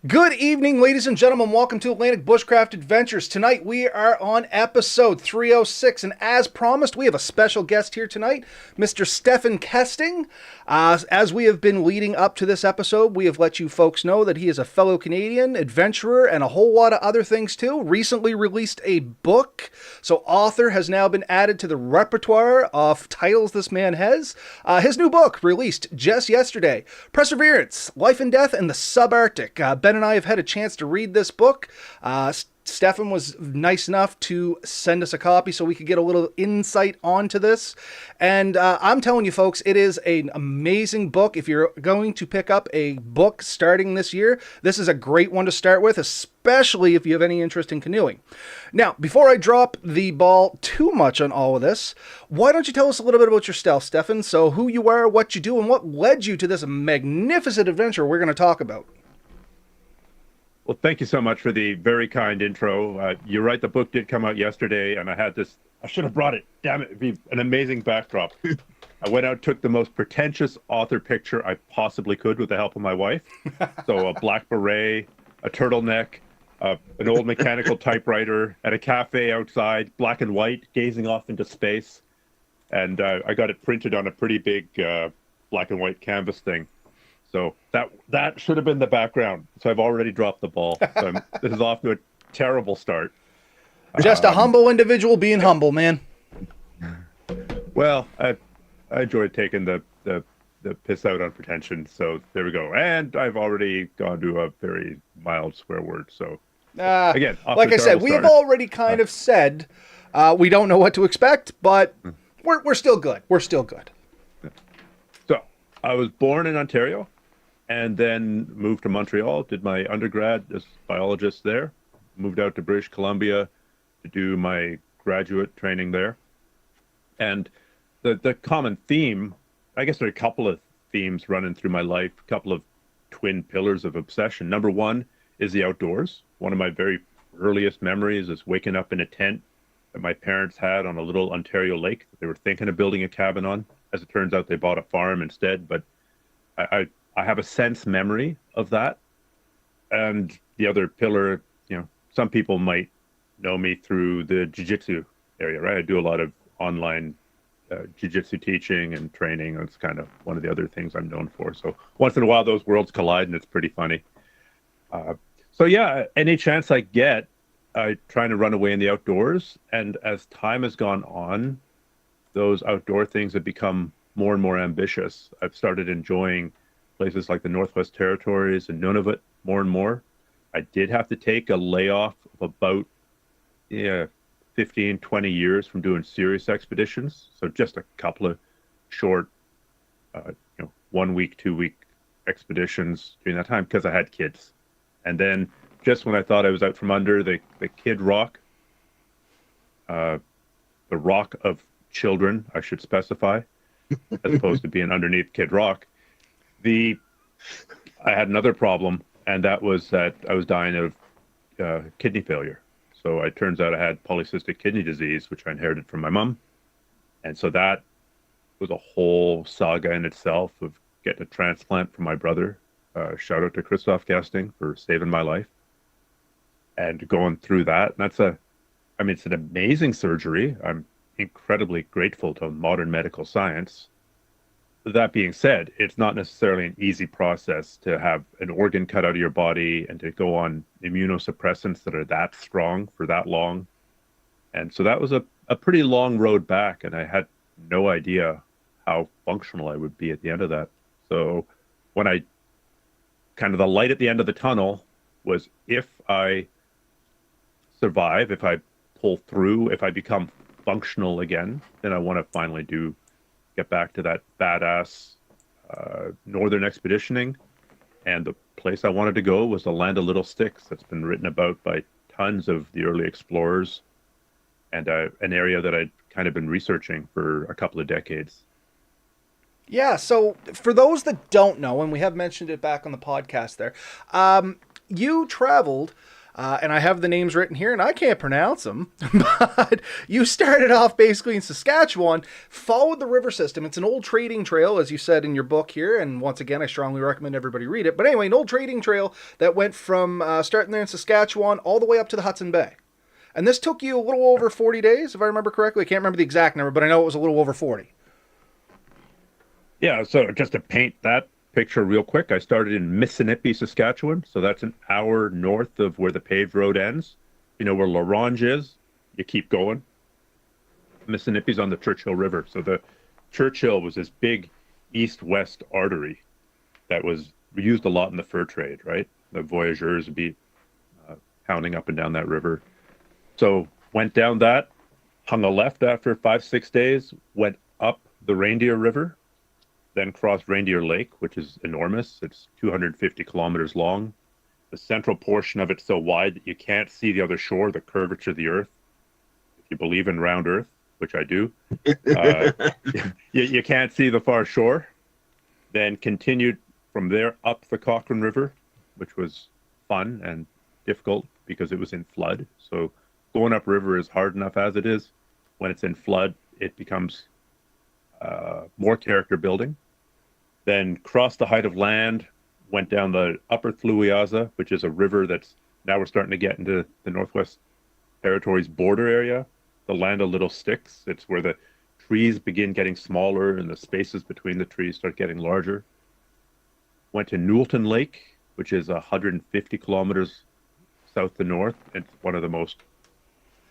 Good evening, ladies and gentlemen. Welcome to Atlantic Bushcraft Adventures. Tonight we are on episode 306, and as promised, we have a special guest here tonight, Mr. Stefan Kesting. As we have been leading up to this episode, we have let you folks know that he is a fellow Canadian, adventurer, and a whole lot of other things too. Recently released a book, so author has now been added to the repertoire of titles this man has. His new book, released just yesterday, Perseverance, Life and Death in the Subarctic. Ben and I have had a chance to read this book. Stefan was nice enough to send us a copy so we could get a little insight onto this. And I'm telling you folks, it is an amazing book. If you're going to pick up a book starting this year, this is a great one to start with, especially if you have any interest in canoeing. Now, before I drop the ball too much on all of this, why don't you tell us a little bit about yourself, Stefan? So who you are, what you do, and what led you to this magnificent adventure we're going to talk about. Well, thank you so much for the very kind intro. You're right, the book did come out yesterday, and I should have brought it. Damn it, it'd be an amazing backdrop. I went out, took the most pretentious author picture I possibly could with the help of my wife. So a black beret, a turtleneck, an old mechanical typewriter, at a cafe outside, black and white, gazing off into space. And I got it printed on a pretty big black and white canvas thing. So that should have been the background. So I've already dropped the ball. So this is off to a terrible start. Just a humble individual being humble, man. Well, I enjoyed taking the piss out on pretension. So there we go. And I've already gone to a very mild swear word. So again, like I said, we've already kind of said we don't know what to expect, but we're still good. We're still good. So I was born in Ontario, and then moved to Montreal, did my undergrad as a biologist there, moved out to British Columbia to do my graduate training there. And the common theme, I guess there are a couple of themes running through my life, a couple of twin pillars of obsession. Number one is the outdoors. One of my very earliest memories is waking up in a tent that my parents had on a little Ontario lake that they were thinking of building a cabin on. As it turns out, they bought a farm instead, but I have a sense memory of that. And the other pillar, some people might know me through the jiu-jitsu area, right? I do a lot of online jiu-jitsu teaching and training. That's kind of one of the other things I'm known for. So once in a while, those worlds collide, and it's pretty funny. So yeah, any chance I get, I trying to run away in the outdoors. And as time has gone on, those outdoor things have become more and more ambitious. I've started enjoying places like the Northwest Territories and Nunavut more and more. I did have to take a layoff of about 15, 20 years from doing serious expeditions. So just a couple of short, 1 week, 2 week expeditions during that time because I had kids. And then just when I thought I was out from under the kid rock, the rock of children, I should specify, as opposed to being underneath Kid Rock, I had another problem, and that was that I was dying of kidney failure. So it turns out I had polycystic kidney disease, which I inherited from my mom. And so that was a whole saga in itself of getting a transplant from my brother. Shout out to Christoph Kesting for saving my life. And going through that, and it's an amazing surgery. I'm incredibly grateful to modern medical science. That being said, it's not necessarily an easy process to have an organ cut out of your body and to go on immunosuppressants that are that strong for that long. And so that was a pretty long road back, and I had no idea how functional I would be at the end of that. So when the light at the end of the tunnel was, if I survive, if I pull through, if I become functional again, then I want to finally get back to that badass northern expeditioning. And the place I wanted to go was the Land of Little Sticks that's been written about by tons of the early explorers, and an area that I'd kind of been researching for a couple of decades. Yeah, so for those that don't know, and we have mentioned it back on the podcast there, you traveled And I have the names written here, and I can't pronounce them. But you started off basically in Saskatchewan, followed the river system. It's an old trading trail, as you said in your book here. And once again, I strongly recommend everybody read it. But anyway, an old trading trail that went from starting there in Saskatchewan all the way up to the Hudson Bay. And this took you a little over 40 days, if I remember correctly. I can't remember the exact number, but I know it was a little over 40. Yeah, so just to paint that picture real quick, I started in Missinipe, Saskatchewan. So that's an hour north of where the paved road ends. You know where L'Orange is? You keep going. Missinipi's on the Churchill River. So the Churchill was this big east-west artery that was used a lot in the fur trade, right? The voyageurs would be pounding up and down that river. So went down that, hung a left after 5-6 days, went up the Reindeer River, then crossed Reindeer Lake, which is enormous. It's 250 kilometers long. The central portion of it's so wide that you can't see the other shore, the curvature of the earth. If you believe in round earth, which I do, you can't see the far shore. Then continued from there up the Cochrane River, which was fun and difficult because it was in flood. So going upriver is hard enough as it is. When it's in flood, it becomes more character building. Then crossed the height of land, went down the upper Fluiaza, which is a river that's now we're starting to get into the Northwest Territories border area. The Land of Little Sticks. It's where the trees begin getting smaller and the spaces between the trees start getting larger. Went to Newelton Lake, which is 150 kilometers south to north. It's one of the most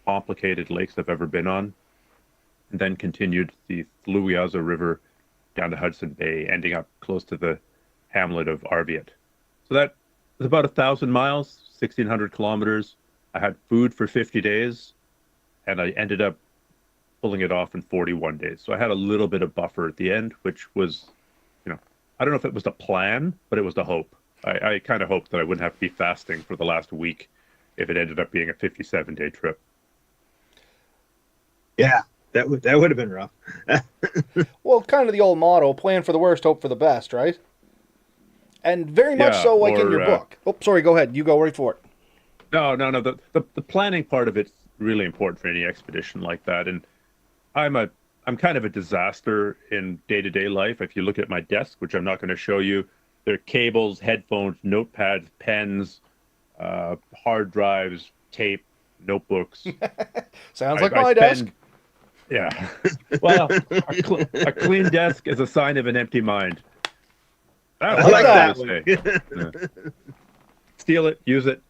complicated lakes I've ever been on. And then continued the Fluiaza River down to Hudson Bay, ending up close to the hamlet of Arviat. So that was about 1,000 miles, 1,600 kilometers. I had food for 50 days, and I ended up pulling it off in 41 days. So I had a little bit of buffer at the end, which was, I don't know if it was the plan, but it was the hope. I kind of hoped that I wouldn't have to be fasting for the last week if it ended up being a 57-day trip. Yeah. That would have been rough. Well, kind of the old motto, plan for the worst, hope for the best, right? And very much so like in your book. Oh, sorry, go ahead. You go right for it. No. The planning part of it's really important for any expedition like that. And I'm kind of a disaster in day-to-day life. If you look at my desk, which I'm not going to show you, there are cables, headphones, notepads, pens, hard drives, tape, notebooks. Sounds like my desk. Yeah. Well, a clean desk is a sign of an empty mind. I like that. Yeah. Steal it, use it.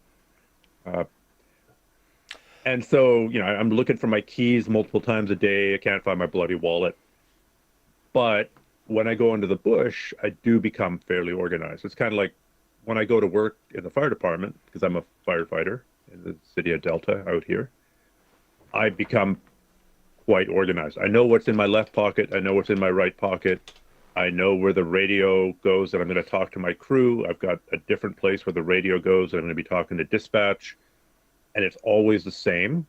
And so, I'm looking for my keys multiple times a day. I can't find my bloody wallet. But when I go into the bush, I do become fairly organized. It's kind of like when I go to work in the fire department, because I'm a firefighter in the city of Delta out here, I become quite organized. I know what's in my left pocket. I know what's in my right pocket. I know where the radio goes that I'm going to talk to my crew. I've got a different place where the radio goes that I'm going to be talking to dispatch. And it's always the same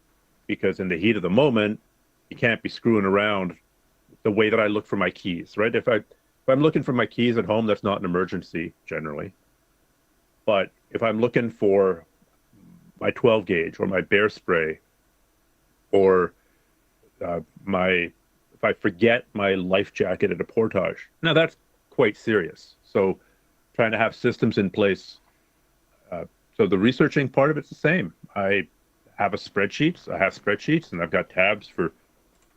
because in the heat of the moment, you can't be screwing around the way that I look for my keys, right? If I'm looking for my keys at home, that's not an emergency generally. But if I'm looking for my 12 gauge or my bear spray or if I forget my life jacket at a portage, now that's quite serious. So trying to have systems in place. So the researching part of it's the same. I have spreadsheets, and I've got tabs for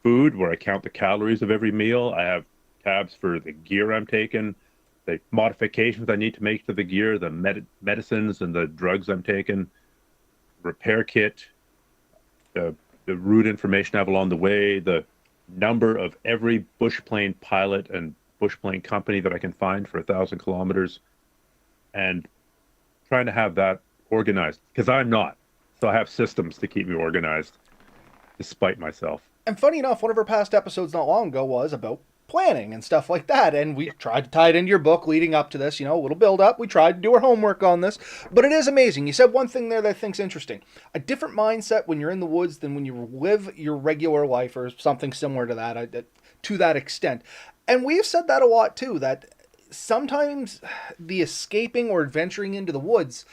food where I count the calories of every meal. I have tabs for the gear I'm taking, the modifications I need to make to the gear, the medicines and the drugs I'm taking, repair kit, the route information I have along the way, the number of every bush plane pilot and bush plane company that I can find for 1,000 kilometers, and trying to have that organized because I'm not. So I have systems to keep me organized despite myself. And funny enough, one of our past episodes not long ago was about planning and stuff like that. And we tried to tie it into your book leading up to this, a little build up. We tried to do our homework on this, but it is amazing. You said one thing there that I think's interesting. A different mindset when you're in the woods than when you live your regular life or something similar to that, to that extent. And we've said that a lot too, that sometimes the escaping or adventuring into the woods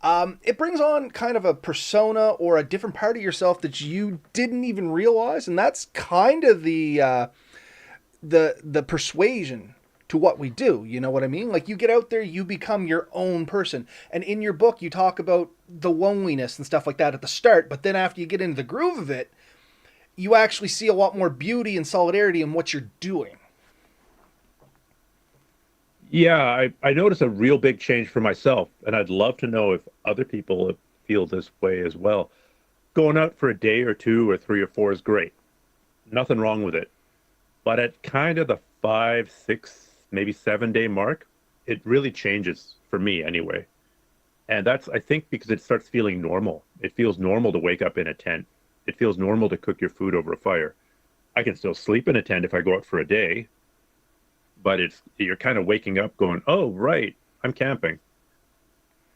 It brings on kind of a persona or a different part of yourself that you didn't even realize, and that's kind of the persuasion to what we do. You know what I mean? Like, you get out there, you become your own person. And in your book, you talk about the loneliness and stuff like that at the start, but then after you get into the groove of it, you actually see a lot more beauty and solidarity in what you're doing. Yeah, I noticed a real big change for myself, and I'd love to know if other people feel this way as well. Going out for a day or two or three or four is great. Nothing wrong with it. But at kind of the 5, 6, maybe 7 day mark, it really changes for me anyway. And that's, I think, because it starts feeling normal. It feels normal to wake up in a tent. It feels normal to cook your food over a fire. I can still sleep in a tent if I go out for a day, but you're kind of waking up going, oh, right, I'm camping.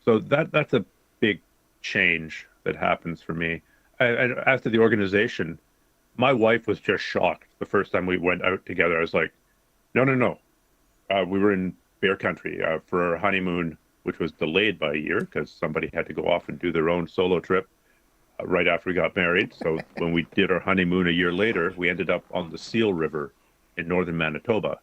So that's a big change that happens for me. As to the organization, my wife was just shocked the first time we went out together. I was like, no. We were in bear country for our honeymoon, which was delayed by a year because somebody had to go off and do their own solo trip right after we got married. So when we did our honeymoon a year later, we ended up on the Seal River in northern Manitoba.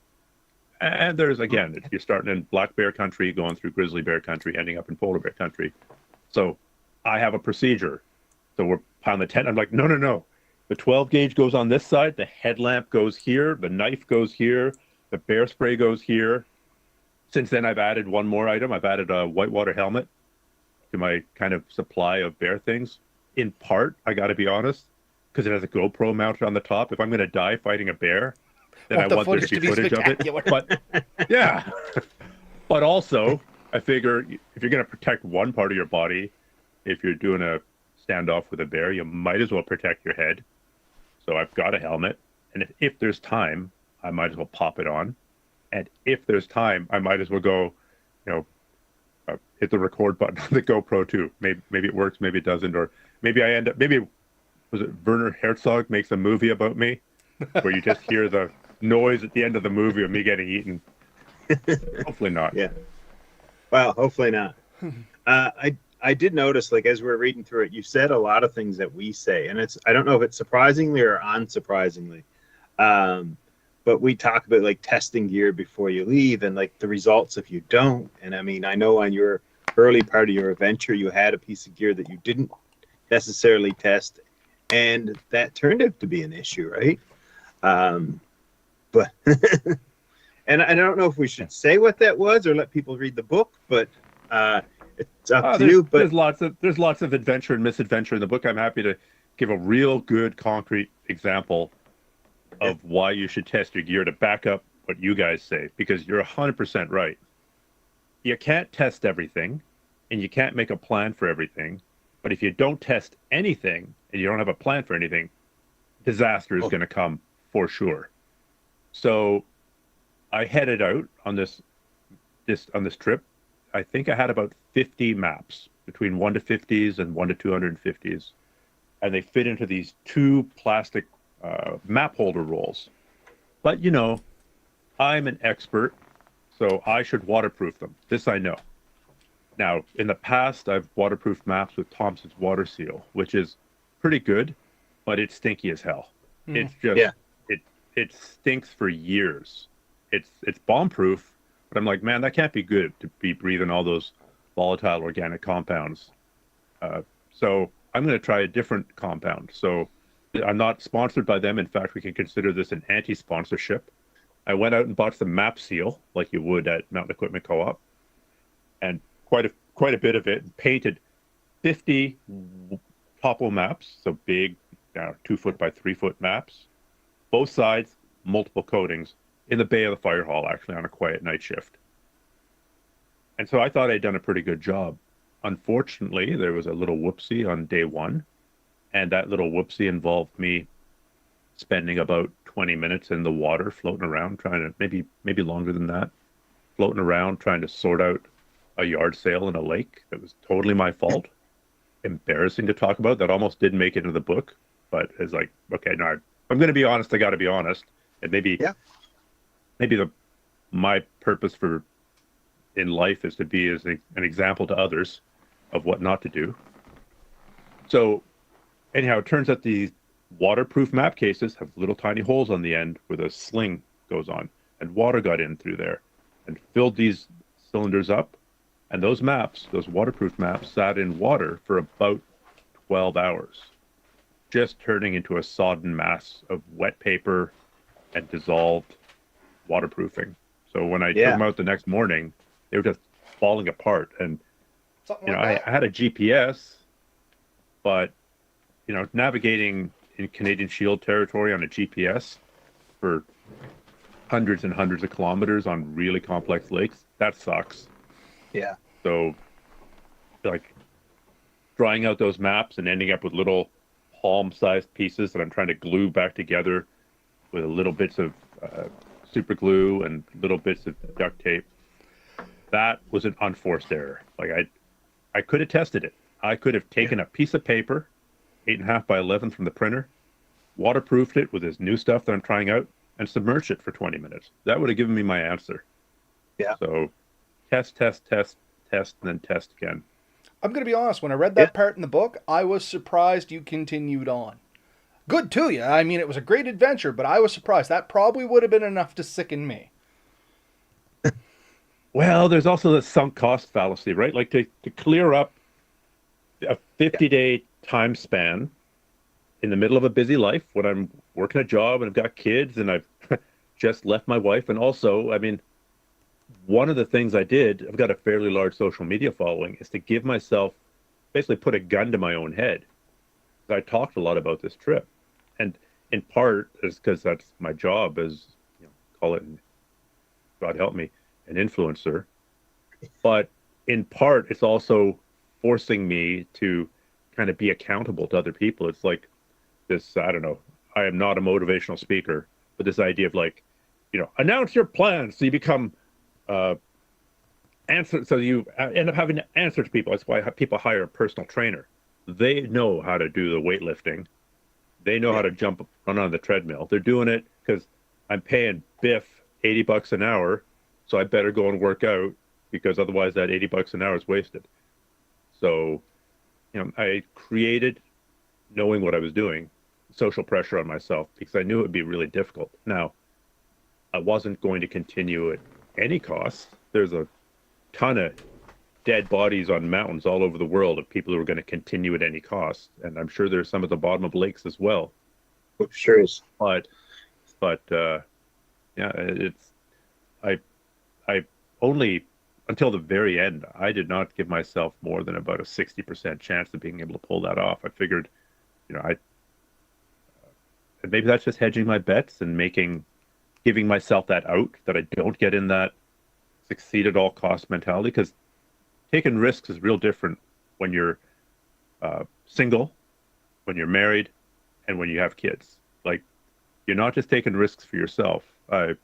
And there's, again, you're starting in black bear country, going through grizzly bear country, ending up in polar bear country. So I have a procedure. So we're on the tent. I'm like, no. The 12 gauge goes on this side. The headlamp goes here. The knife goes here. The bear spray goes here. Since then, I've added one more item. I've added a whitewater helmet to my kind of supply of bear things. In part, I got to be honest, because it has a GoPro mounted on the top. If I'm going to die fighting a bear, then I want there to be footage of it. But yeah, but also I figure if you're going to protect one part of your body, if you're doing a standoff with a bear, you might as well protect your head. So I've got a helmet, and if there's time, I might as well pop it on. And if there's time, I might as well go, hit the record button on the GoPro too. Maybe it works, maybe it doesn't, or maybe I end up. Maybe was it Werner Herzog makes a movie about me, where you just hear the noise at the end of the movie of me getting eaten. Hopefully not. Yeah. Well, hopefully not. I did notice, like, as we're reading through it, you said a lot of things that we say, and I don't know if it's surprisingly or unsurprisingly, but we talk about like testing gear before you leave and like the results if you don't. And I mean, I know on your early part of your adventure, you had a piece of gear that you didn't necessarily test, and that turned out to be an issue, right? But and I don't know if we should say what that was or let people read the book, but it's up to you. But there's lots of adventure and misadventure in the book. I'm happy to give a real good concrete example of why you should test your gear to back up what you guys say, because you're 100% right. You can't test everything, and you can't make a plan for everything. But if you don't test anything and you don't have a plan for anything, disaster is going to come for sure. So I headed out on this trip. I think I had about 50 maps, between 1 to 50s and 1 to 250s, and they fit into these 2 plastic map holder rolls. But I'm an expert, so I should waterproof them. This I know. Now, in the past, I've waterproofed maps with Thompson's water seal, which is pretty good, but it's stinky as hell. It's just it stinks for years. It's bomb-proof, but I'm like, man, that can't be good to be breathing all those volatile organic compounds. So I'm going to try a different compound. So I'm not sponsored by them. In fact, we can consider this an anti-sponsorship. I went out and bought some map seal, like you would at Mountain Equipment Co-op, and quite a bit of it, and painted 50 topo maps, so big 2 foot by 3 foot maps, both sides, multiple coatings, in the bay of the fire hall, actually, on a quiet night shift. And so I thought I'd done a pretty good job. Unfortunately, there was a little whoopsie on day 1, and that little whoopsie involved me spending about 20 minutes in the water, floating around, trying to, maybe longer than that, floating around, trying to sort out a yard sale in a lake. That was totally my fault. Embarrassing to talk about. That almost didn't make it into the book, but it's like, okay, no, I'm going to be honest. I got to be honest. And maybe my purpose in life is to be as an example to others. of what not to do. So anyhow, it turns out these waterproof map cases have little tiny holes on the end where the sling goes on, and water got in through there and filled these cylinders up. And those maps, those waterproof maps, sat in water for about 12 hours, just turning into a sodden mass of wet paper and dissolved waterproofing. So when I took them out the next morning, they were just falling apart. And I had a GPS, but navigating in Canadian Shield territory on a GPS for hundreds and hundreds of kilometers on really complex lakes, that sucks. Yeah. So, like, drawing out those maps and ending up with little palm-sized pieces that I'm trying to glue back together with little bits of super glue and little bits of duct tape, that was an unforced error. Like, I could have tested it. I could have taken a piece of paper, 8.5 by 11 from the printer, waterproofed it with this new stuff that I'm trying out, and submerged it for 20 minutes. That would have given me my answer. Yeah. So test, and then test again. I'm going to be honest. When I read that part in the book, I was surprised you continued on. Good to you. I mean, it was a great adventure, but I was surprised. That probably would have been enough to sicken me. Well, there's also the sunk cost fallacy, right? Like to clear up a 50-day time span in the middle of a busy life when I'm working a job and I've got kids and I've just left my wife. And also, I mean, one of the things I did, I've got a fairly large social media following, is to give myself, basically put a gun to my own head. I talked a lot about this trip. And in part, is because that's my job as, call it, God help me, an influencer. But in part, it's also forcing me to kind of be accountable to other people. It's like this, I don't know, I am not a motivational speaker, but this idea of like, announce your plans so you become answer, so you end up having to answer to people. That's why people hire a personal trainer. They know how to do the weightlifting. They know how to run on the treadmill. They're doing it because I'm paying Biff $80 an hour, so I better go and work out because otherwise that $80 an hour is wasted. So, I created, knowing what I was doing, social pressure on myself because I knew it would be really difficult. Now, I wasn't going to continue at any cost. There's a ton of dead bodies on mountains all over the world of people who are going to continue at any cost, and I'm sure there's some at the bottom of lakes as well. Sure is. But it's I only until the very end I did not give myself more than about a 60% chance of being able to pull that off. I figured, and maybe that's just hedging my bets and giving myself that out, that I don't get in that succeed at all cost mentality, because taking risks is real different when you're single, when you're married, and when you have kids. Like, you're not just taking risks for yourself. I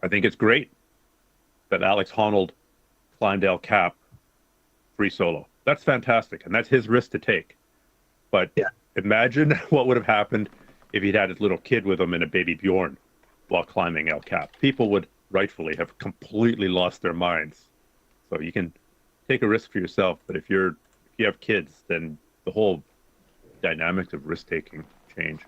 think it's great that Alex Honnold climbed El Cap free solo. That's fantastic, and that's his risk to take. But imagine what would have happened if he'd had his little kid with him and a baby Bjorn while climbing El Cap. People would rightfully have completely lost their minds. So you can take a risk for yourself, but if you have kids, then the whole dynamics of risk-taking change.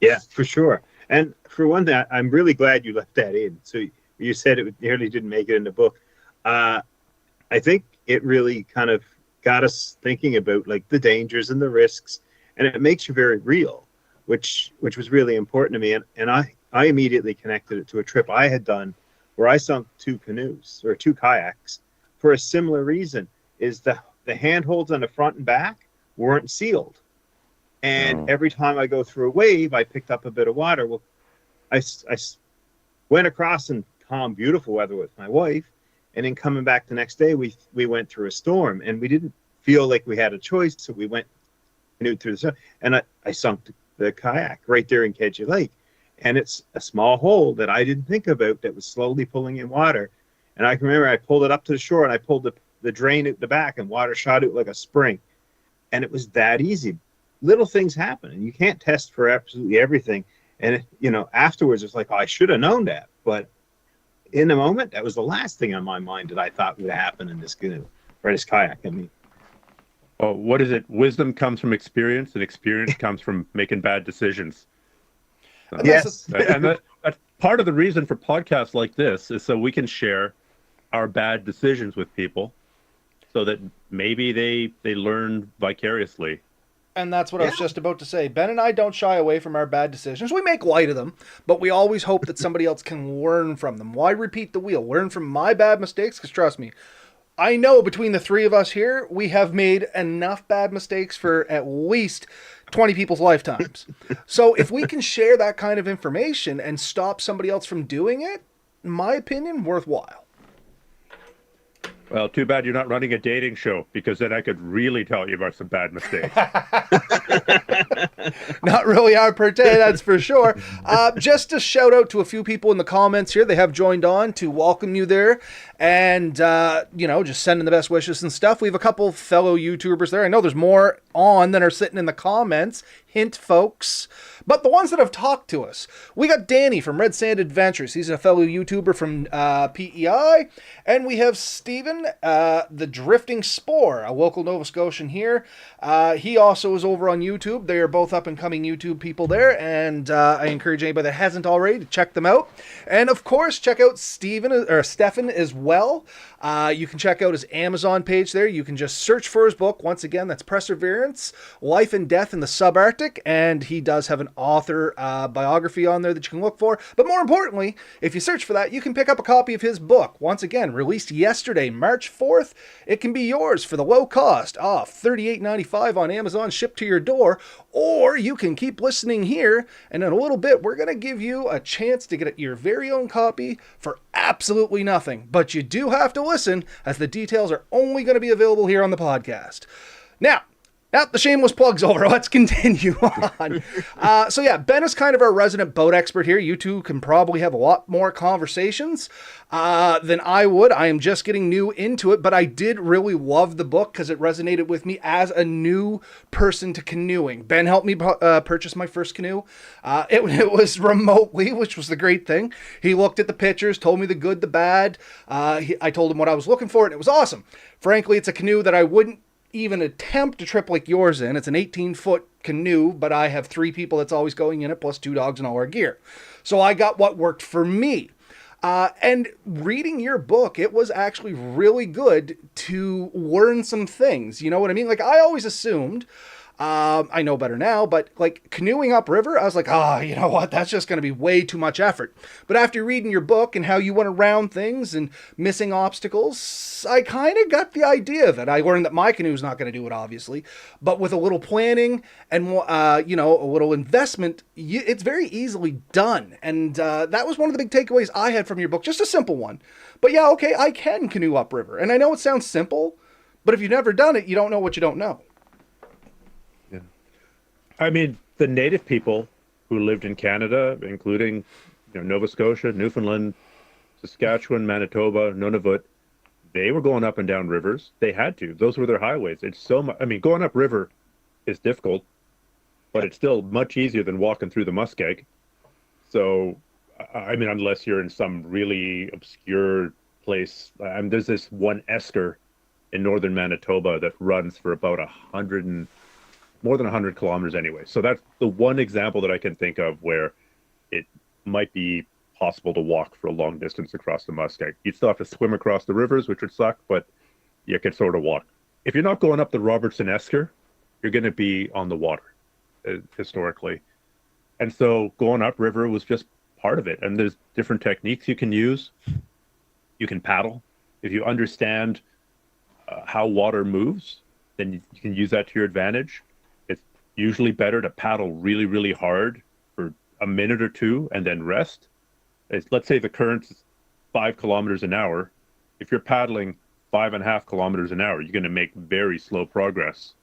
Yeah, for sure. And for one thing, I'm really glad you left that in. So you said it nearly didn't make it in the book. I think it really kind of got us thinking about like the dangers and the risks, and it makes you very real, which was really important to me. And I immediately connected it to a trip I had done where I sunk 2 kayaks for a similar reason. Is the handholds on the front and back weren't sealed. And every time I go through a wave, I picked up a bit of water. Well, I went across in calm, beautiful weather with my wife. And then coming back the next day, we went through a storm, and we didn't feel like we had a choice. So we went through the storm, and I sunk the kayak right there in Kedge Lake. And it's a small hole that I didn't think about that was slowly pulling in water. And I can remember I pulled it up to the shore, and I pulled the drain at the back, and water shot out like a spring. And it was that easy. Little things happen, and you can't test for absolutely everything. And afterwards, it's like, oh, I should have known that. But in the moment, that was the last thing on my mind that I thought would happen in this canoe. or his kayak. I mean, Oh, what is it? Wisdom comes from experience, and experience comes from making bad decisions. So, yes, that's part of the reason for podcasts like this is so we can share our bad decisions with people, so that maybe they learn vicariously. And that's what I was just about to say. Ben and I don't shy away from our bad decisions. We make light of them, but we always hope that somebody else can learn from them. Why repeat the wheel? Learn from my bad mistakes, because trust me, I know between the three of us here, we have made enough bad mistakes for at least 20 people's lifetimes. So if we can share that kind of information and stop somebody else from doing it, in my opinion, worthwhile. Well, too bad you're not running a dating show, because then I could really tell you about some bad mistakes. Not really our per se, that's for sure. Just a shout out to a few people in the comments here. They have joined on to welcome you there and, just sending the best wishes and stuff. We have a couple fellow YouTubers there. I know there's more on than are sitting in the comments. Hint, folks. But the ones that have talked to us, we got Danny from Red Sand Adventures. He's a fellow YouTuber from PEI. And we have Steven, the Drifting Spore, a local Nova Scotian here. He also is over on YouTube. They are both up and coming YouTube people there. And I encourage anybody that hasn't already to check them out. And of course, check out Stefan as well. You can check out his Amazon page there. You can just search for his book. Once again, that's Perseverance, Life and Death in the Subarctic. And he does have an author biography on there that you can look for. But more importantly, if you search for that, you can pick up a copy of his book. Once again, released yesterday, March 4th. It can be yours for the low cost of $38.95 on Amazon, shipped to your door. Or you can keep listening here, and in a little bit, we're going to give you a chance to get your very own copy for absolutely nothing. But you do have to listen, as the details are only going to be available here on the podcast. Now, the shameless plug's over. Let's continue on. Ben is kind of our resident boat expert here. You two can probably have a lot more conversations than I would. I am just getting new into it, but I did really love the book because it resonated with me as a new person to canoeing. Ben helped me purchase my first canoe. It was remotely, which was the great thing. He looked at the pictures, told me the good, the bad. I told him what I was looking for, and it was awesome. Frankly, it's a canoe that I wouldn't even attempt a trip like yours in. It's an 18-foot canoe, but I have 3 people that's always going in it, plus 2 dogs and all our gear. So I got what worked for me. And reading your book, it was actually really good to learn some things. You know what I mean? Like, I always assumed, I know better now, but like canoeing upriver, I was like, you know what? That's just going to be way too much effort. But after reading your book and how you went around things and missing obstacles, I kind of got the idea of it. I learned that my canoe's not going to do it, obviously, but with a little planning and, a little investment, it's very easily done. And that was one of the big takeaways I had from your book. Just a simple one. But yeah, okay, I can canoe upriver. And I know it sounds simple, but if you've never done it, you don't know what you don't know. I mean, the native people who lived in Canada, including Nova Scotia, Newfoundland, Saskatchewan, Manitoba, Nunavut, they were going up and down rivers. They had to. Those were their highways. It's so much. I mean, going up river is difficult, but it's still much easier than walking through the muskeg. So, I mean, unless you're in some really obscure place. There's this one esker in northern Manitoba that runs for about more than 100 kilometers anyway. So that's the one example that I can think of where it might be possible to walk for a long distance across the muskeg. You'd still have to swim across the rivers, which would suck, but you could sort of walk. If you're not going up the Robertson Esker, you're going to be on the water, historically. And so going upriver was just part of it. And there's different techniques you can use. You can paddle. If you understand how water moves, then you can use that to your advantage. Usually better to paddle really, really hard for a minute or two and then rest. Let's say the current's 5 kilometers an hour. If you're paddling 5.5 kilometers an hour, you're going to make very slow progress.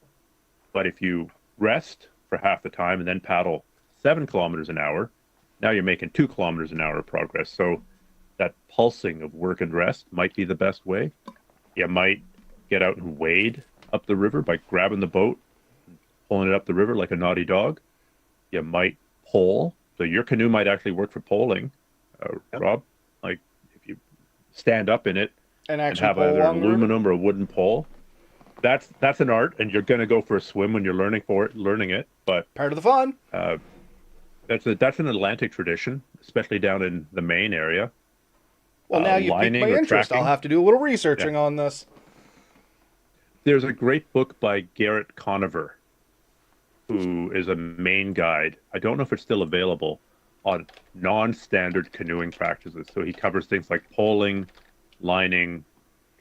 But if you rest for half the time and then paddle 7 kilometers an hour, now you're making 2 kilometers an hour of progress. So that pulsing of work and rest might be the best way. You might get out and wade up the river by grabbing the boat, pulling it up the river like a naughty dog. You might pole. So your canoe might actually work for poling, Rob. Like if you stand up in it And and actually have pull either along the river? aluminum or a wooden pole. That's an art, and you're going to go for a swim when you're learning it. But Part of the fun. that's an Atlantic tradition, especially down in the Maine area. Well, now you piqued my Lining or interest. I'll tracking. have to do a little researching on this. There's a great book by Garrett Conover, who is a Maine guide. I don't know if it's still available, on non-standard canoeing practices. So he covers things like poling, lining,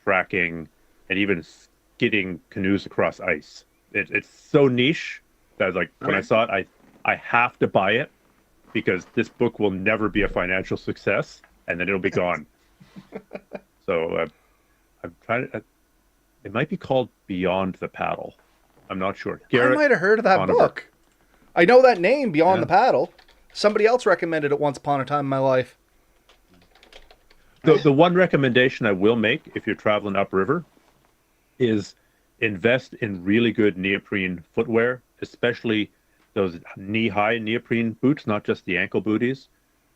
tracking, and even skidding canoes across ice. It's so niche that I was like, when I saw it, I have to buy it because this book will never be a financial success, and then it'll be gone. So I'm trying to. It might be called Beyond the Paddle. I'm not sure. I might have heard of that Conover. book. I know that name, Beyond Yeah. the Paddle. Somebody else recommended it once upon a time in my life. The one recommendation I will make if you're traveling upriver is invest in really good neoprene footwear, especially those knee-high neoprene boots, not just the ankle booties.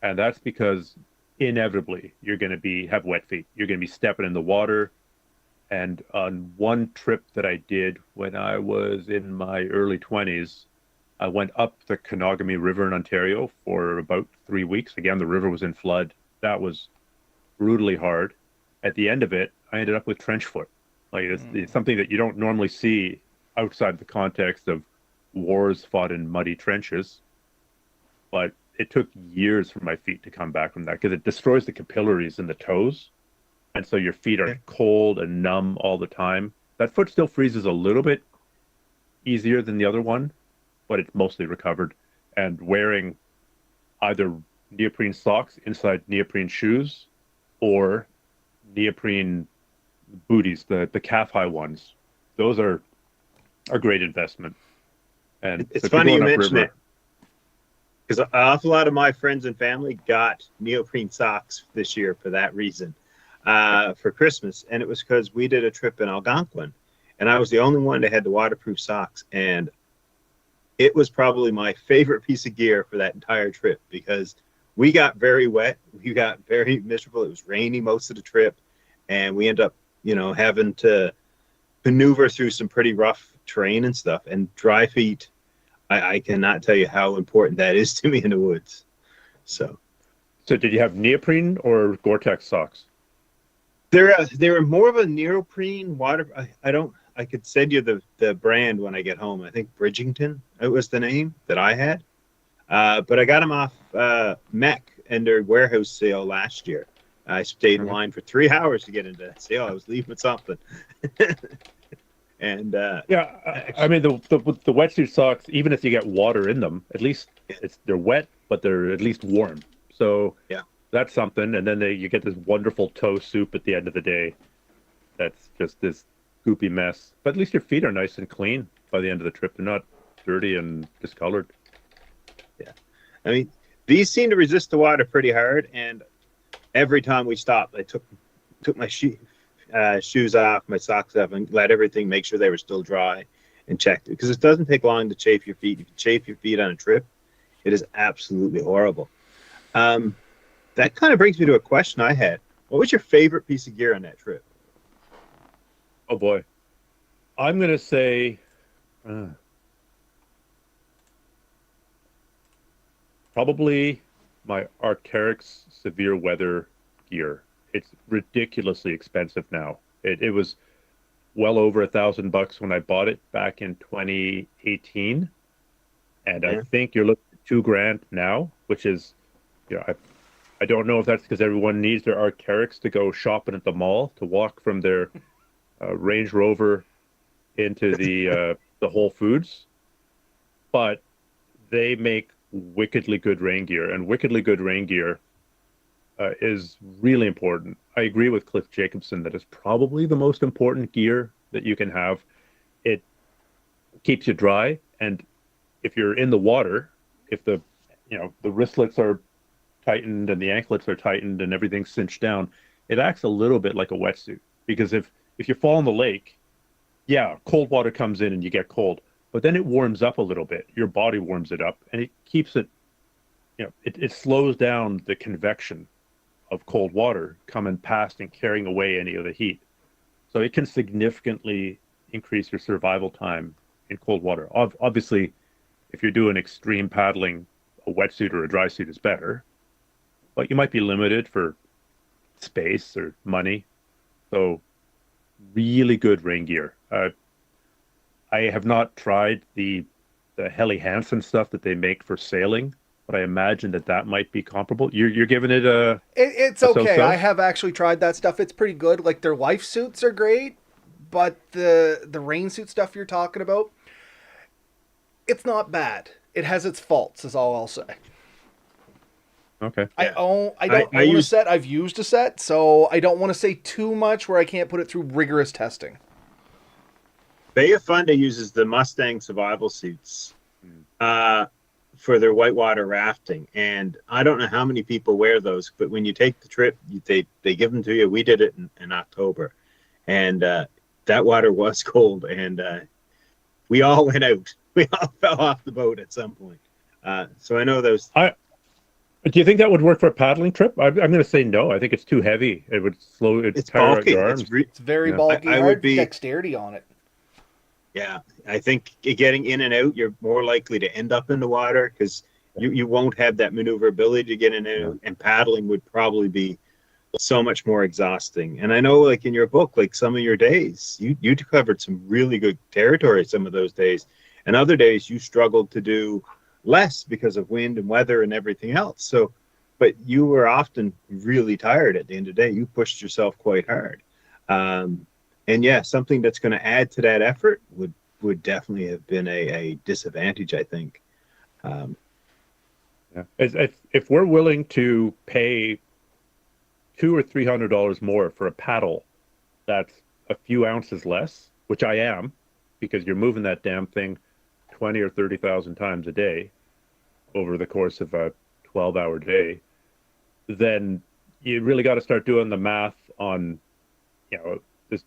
And that's because inevitably you're going to have wet feet. You're going to be stepping in the water. And on one trip that I did when I was in my early 20s, I went up the Kenogami River in Ontario for about 3 weeks. Again, the river was in flood. That was brutally hard. At the end of it, I ended up with trench foot. Like it's something that you don't normally see outside the context of wars fought in muddy trenches. But it took years for my feet to come back from that because it destroys the capillaries in the toes. And so your feet are cold and numb all the time. That foot still freezes a little bit easier than the other one, but it's mostly recovered. And wearing either neoprene socks inside neoprene shoes or neoprene booties, the calf-high ones, those are a great investment. And it's so if you're funny you going mention upriver- it because an awful lot of my friends and family got neoprene socks this year for that reason, for Christmas. And it was because we did a trip in Algonquin, and I was the only one that had the waterproof socks. And it was probably my favorite piece of gear for that entire trip because we got very wet. We got very miserable. It was rainy most of the trip, and we ended up, having to maneuver through some pretty rough terrain and stuff. And dry feet, I cannot tell you how important that is to me in the woods. So So did you have neoprene or Gore-Tex socks? they're more of a neoprene water. I could send you the brand when I get home. I think Bridgington, it was the name that I had. But I got them off Mech and their warehouse sale last year. I stayed in line for 3 hours to get into that sale. I was leaving with something. And I mean the wetsuit socks, even if you get water in them, at least they're wet, but they're at least warm. So yeah, that's something. And then you get this wonderful toe soup at the end of the day. That's just this goopy mess. But at least your feet are nice and clean by the end of the trip. They're not dirty and discolored. Yeah, I mean these seem to resist the water pretty hard. And every time we stopped, I took my shoes off, my socks off, and let everything, make sure they were still dry, and checked it because it doesn't take long to chafe your feet. If you chafe your feet on a trip, it is absolutely horrible. That kind of brings me to a question I had. What was your favorite piece of gear on that trip? Oh boy, I'm gonna say probably my Arc'teryx severe weather gear. It's ridiculously expensive now. It was well over $1,000 when I bought it back in 2018, and I think you're looking at $2,000 now, which is, I don't know if that's because everyone needs their Arc'teryx to go shopping at the mall, to walk from their Range Rover into the Whole Foods, but they make wickedly good rain gear, and wickedly good rain gear is really important. I agree with Cliff Jacobson that it's probably the most important gear that you can have. It keeps you dry, and if you're in the water, if the wristlets are tightened and the anklets are tightened and everything's cinched down, it acts a little bit like a wetsuit. Because if you fall in the lake, cold water comes in and you get cold, but then it warms up a little bit. Your body warms it up, and it keeps it, it slows down the convection of cold water coming past and carrying away any of the heat. So it can significantly increase your survival time in cold water. Obviously, if you're doing extreme paddling, a wetsuit or a dry suit is better, but you might be limited for space or money. So really good rain gear. I have not tried the Helly Hansen stuff that they make for sailing, but I imagine that might be comparable. You're giving it It's a okay. so-so? I have actually tried that stuff. It's pretty good. Like their life suits are great, but the rain suit stuff you're talking about, it's not bad. It has its faults, is all I'll say. Okay. I don't own a use- set. I've used a set, so I don't want to say too much where I can't put it through rigorous testing. Bay of Fundy uses the Mustang survival suits for their whitewater rafting, and I don't know how many people wear those, but when you take the trip, they give them to you. We did it in October, and that water was cold, and we all went out. We all fell off the boat at some point. So I know those. Do you think that would work for a paddling trip? I'm going to say no. I think it's too heavy. It would slow. It's tire out bulky. your arms. It's very Yeah. bulky. I hard would be- dexterity on it. Yeah, I think getting in and out, you're more likely to end up in the water because you won't have that maneuverability to get in and out, and paddling would probably be so much more exhausting. And I know, like in your book, like some of your days, you covered some really good territory some of those days, and other days you struggled to do less because of wind and weather and everything else. So, but you were often really tired at the end of the day. You pushed yourself quite hard. And yeah, something that's going to add to that effort would definitely have been a disadvantage, I think. Yeah. If we're willing to pay $200 or $300 more for a paddle that's a few ounces less, which I am, because you're moving that damn thing 20 or 30,000 times a day over the course of a 12-hour day, then you really got to start doing the math on,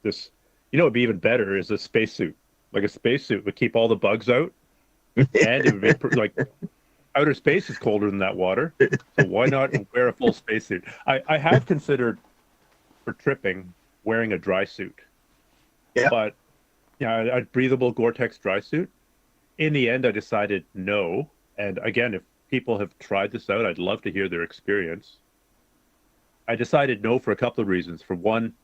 this. It'd be even better is a spacesuit. Like a spacesuit would keep all the bugs out, and it would be like outer space is colder than that water. So why not wear a full spacesuit? I have considered for tripping wearing a dry suit, but a breathable Gore-Tex dry suit. In the end, I decided no. And again, if people have tried this out, I'd love to hear their experience. I decided no for a couple of reasons. For one,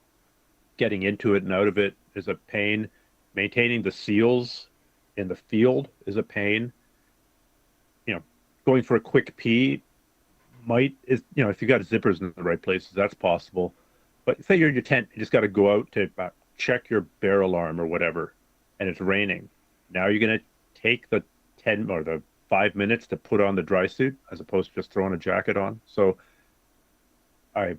getting into it and out of it is a pain. Maintaining the seals in the field is a pain. Going for a quick pee if you got zippers in the right places, that's possible. But say you're in your tent, you just got to go out to check your bear alarm or whatever, and it's raining. Now you're going to take the 10 or the 5 minutes to put on the dry suit as opposed to just throwing a jacket on. So I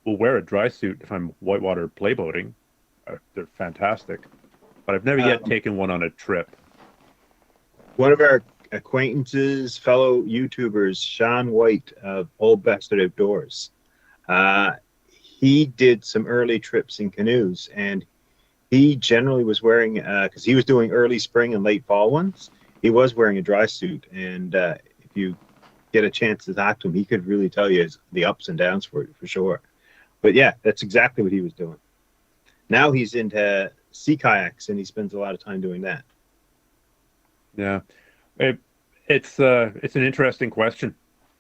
will wear a dry suit if I'm whitewater playboating. They're fantastic, but I've never yet taken one on a trip. One of our acquaintances, fellow YouTubers, Sean White of Old Bastard Outdoors, he did some early trips in canoes, and he generally was wearing, because he was doing early spring and late fall ones, he was wearing a dry suit. And if you get a chance to talk to him, he could really tell you the ups and downs for sure. But yeah, that's exactly what he was doing. Now he's into sea kayaks, and he spends a lot of time doing that. Yeah, it's an interesting question,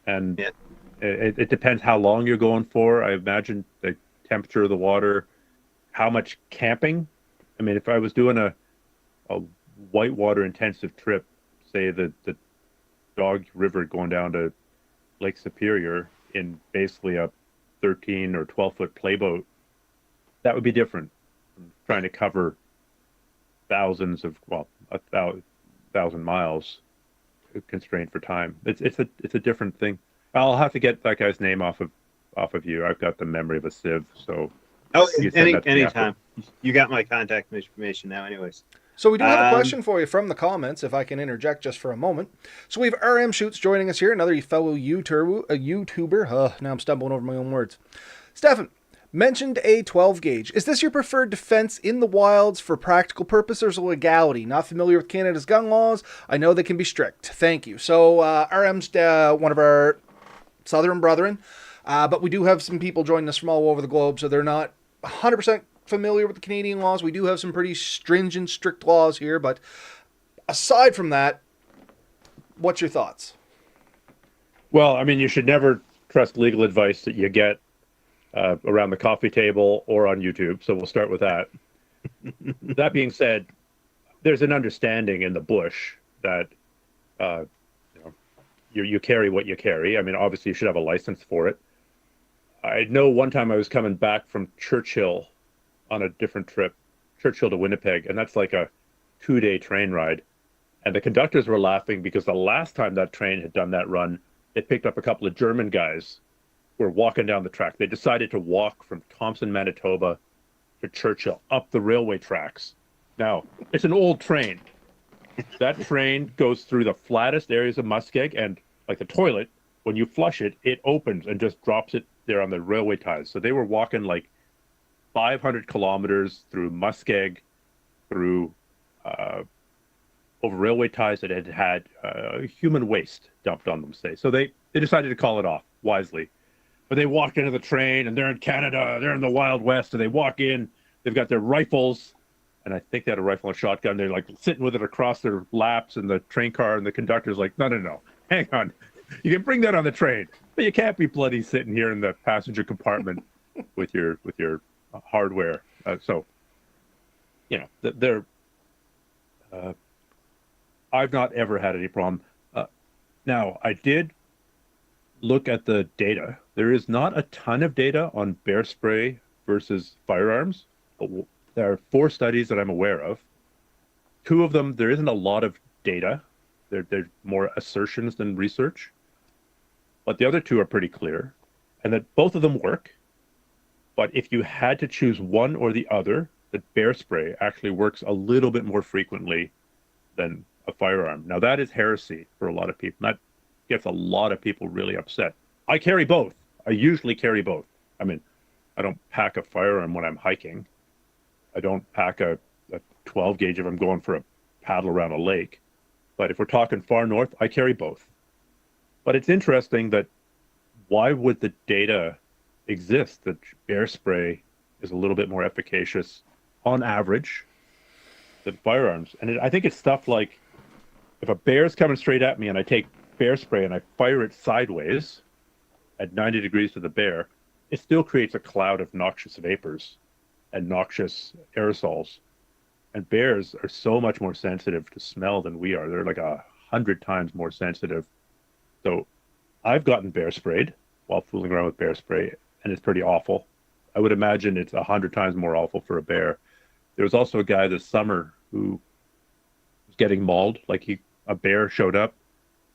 and it depends how long you're going for. I imagine the temperature of the water, how much camping. I mean, if I was doing a whitewater intensive trip, say the Dog River going down to Lake Superior in basically a 13 or 12-foot playboat, that would be different from trying to cover thousands of, 1,000 miles constrained for time. It's a different thing. I'll have to get that guy's name off of you. I've got the memory of a sieve, so Anytime. You got my contact information now anyways. So we do have a question for you from the comments, if I can interject just for a moment. So we have RM Shoots joining us here, another fellow YouTuber. Now I'm stumbling over my own words. Stefan mentioned a 12 gauge. Is this your preferred defense in the wilds for practical purposes or legality? Not familiar with Canada's gun laws. I know they can be strict. Thank you. So RM's one of our southern brethren. But we do have some people joining us from all over the globe, so they're not 100% familiar with the Canadian laws. We do have some pretty stringent, strict laws here, but aside from that, what's your thoughts? Well, I mean, you should never trust legal advice that you get around the coffee table or on YouTube. So we'll start with that. That being said, there's an understanding in the bush that you carry what you carry. I mean, obviously, you should have a license for it. I know one time I was coming back from Churchill on a different trip, Churchill to Winnipeg, and that's like a 2-day train ride. And the conductors were laughing because the last time that train had done that run, it picked up a couple of German guys who were walking down the track. They decided to walk from Thompson, Manitoba to Churchill up the railway tracks. Now, it's an old train. That train goes through the flattest areas of Muskeg, and like the toilet, when you flush it, it opens and just drops it there on the railway ties. So they were walking like 500 kilometers through Muskeg, through over railway ties that had human waste dumped on them, say. So they decided to call it off wisely. But they walked into the train, and they're in Canada, they're in the Wild West, and they walk in, they've got their rifles, and I think they had a rifle and shotgun. They're like sitting with it across their laps in the train car, and the conductor's like, no, hang on. You can bring that on the train, but you can't be bloody sitting here in the passenger compartment with your hardware. So, they're I've not ever had any problem. Now, I did look at the data. There is not a ton of data on bear spray versus firearms. There are 4 studies that I'm aware of. 2 of them, there isn't a lot of data. They're more assertions than research. But the other 2 are pretty clear, and that both of them work. But if you had to choose one or the other, that bear spray actually works a little bit more frequently than a firearm. Now, that is heresy for a lot of people. That gets a lot of people really upset. I carry both. I usually carry both. I mean, I don't pack a firearm when I'm hiking. I don't pack a 12 gauge if I'm going for a paddle around a lake. But if we're talking far north, I carry both. But it's interesting that why would the data exist that bear spray is a little bit more efficacious on average than firearms? And I think it's stuff like if a bear's coming straight at me and I take bear spray and I fire it sideways at 90 degrees to the bear, it still creates a cloud of noxious vapors and noxious aerosols. And bears are so much more sensitive to smell than we are. They're like 100 times more sensitive. So I've gotten bear sprayed while fooling around with bear spray, and it's pretty awful. I would imagine it's 100 times more awful for a bear. There was also a guy this summer who was getting mauled. Like a bear showed up,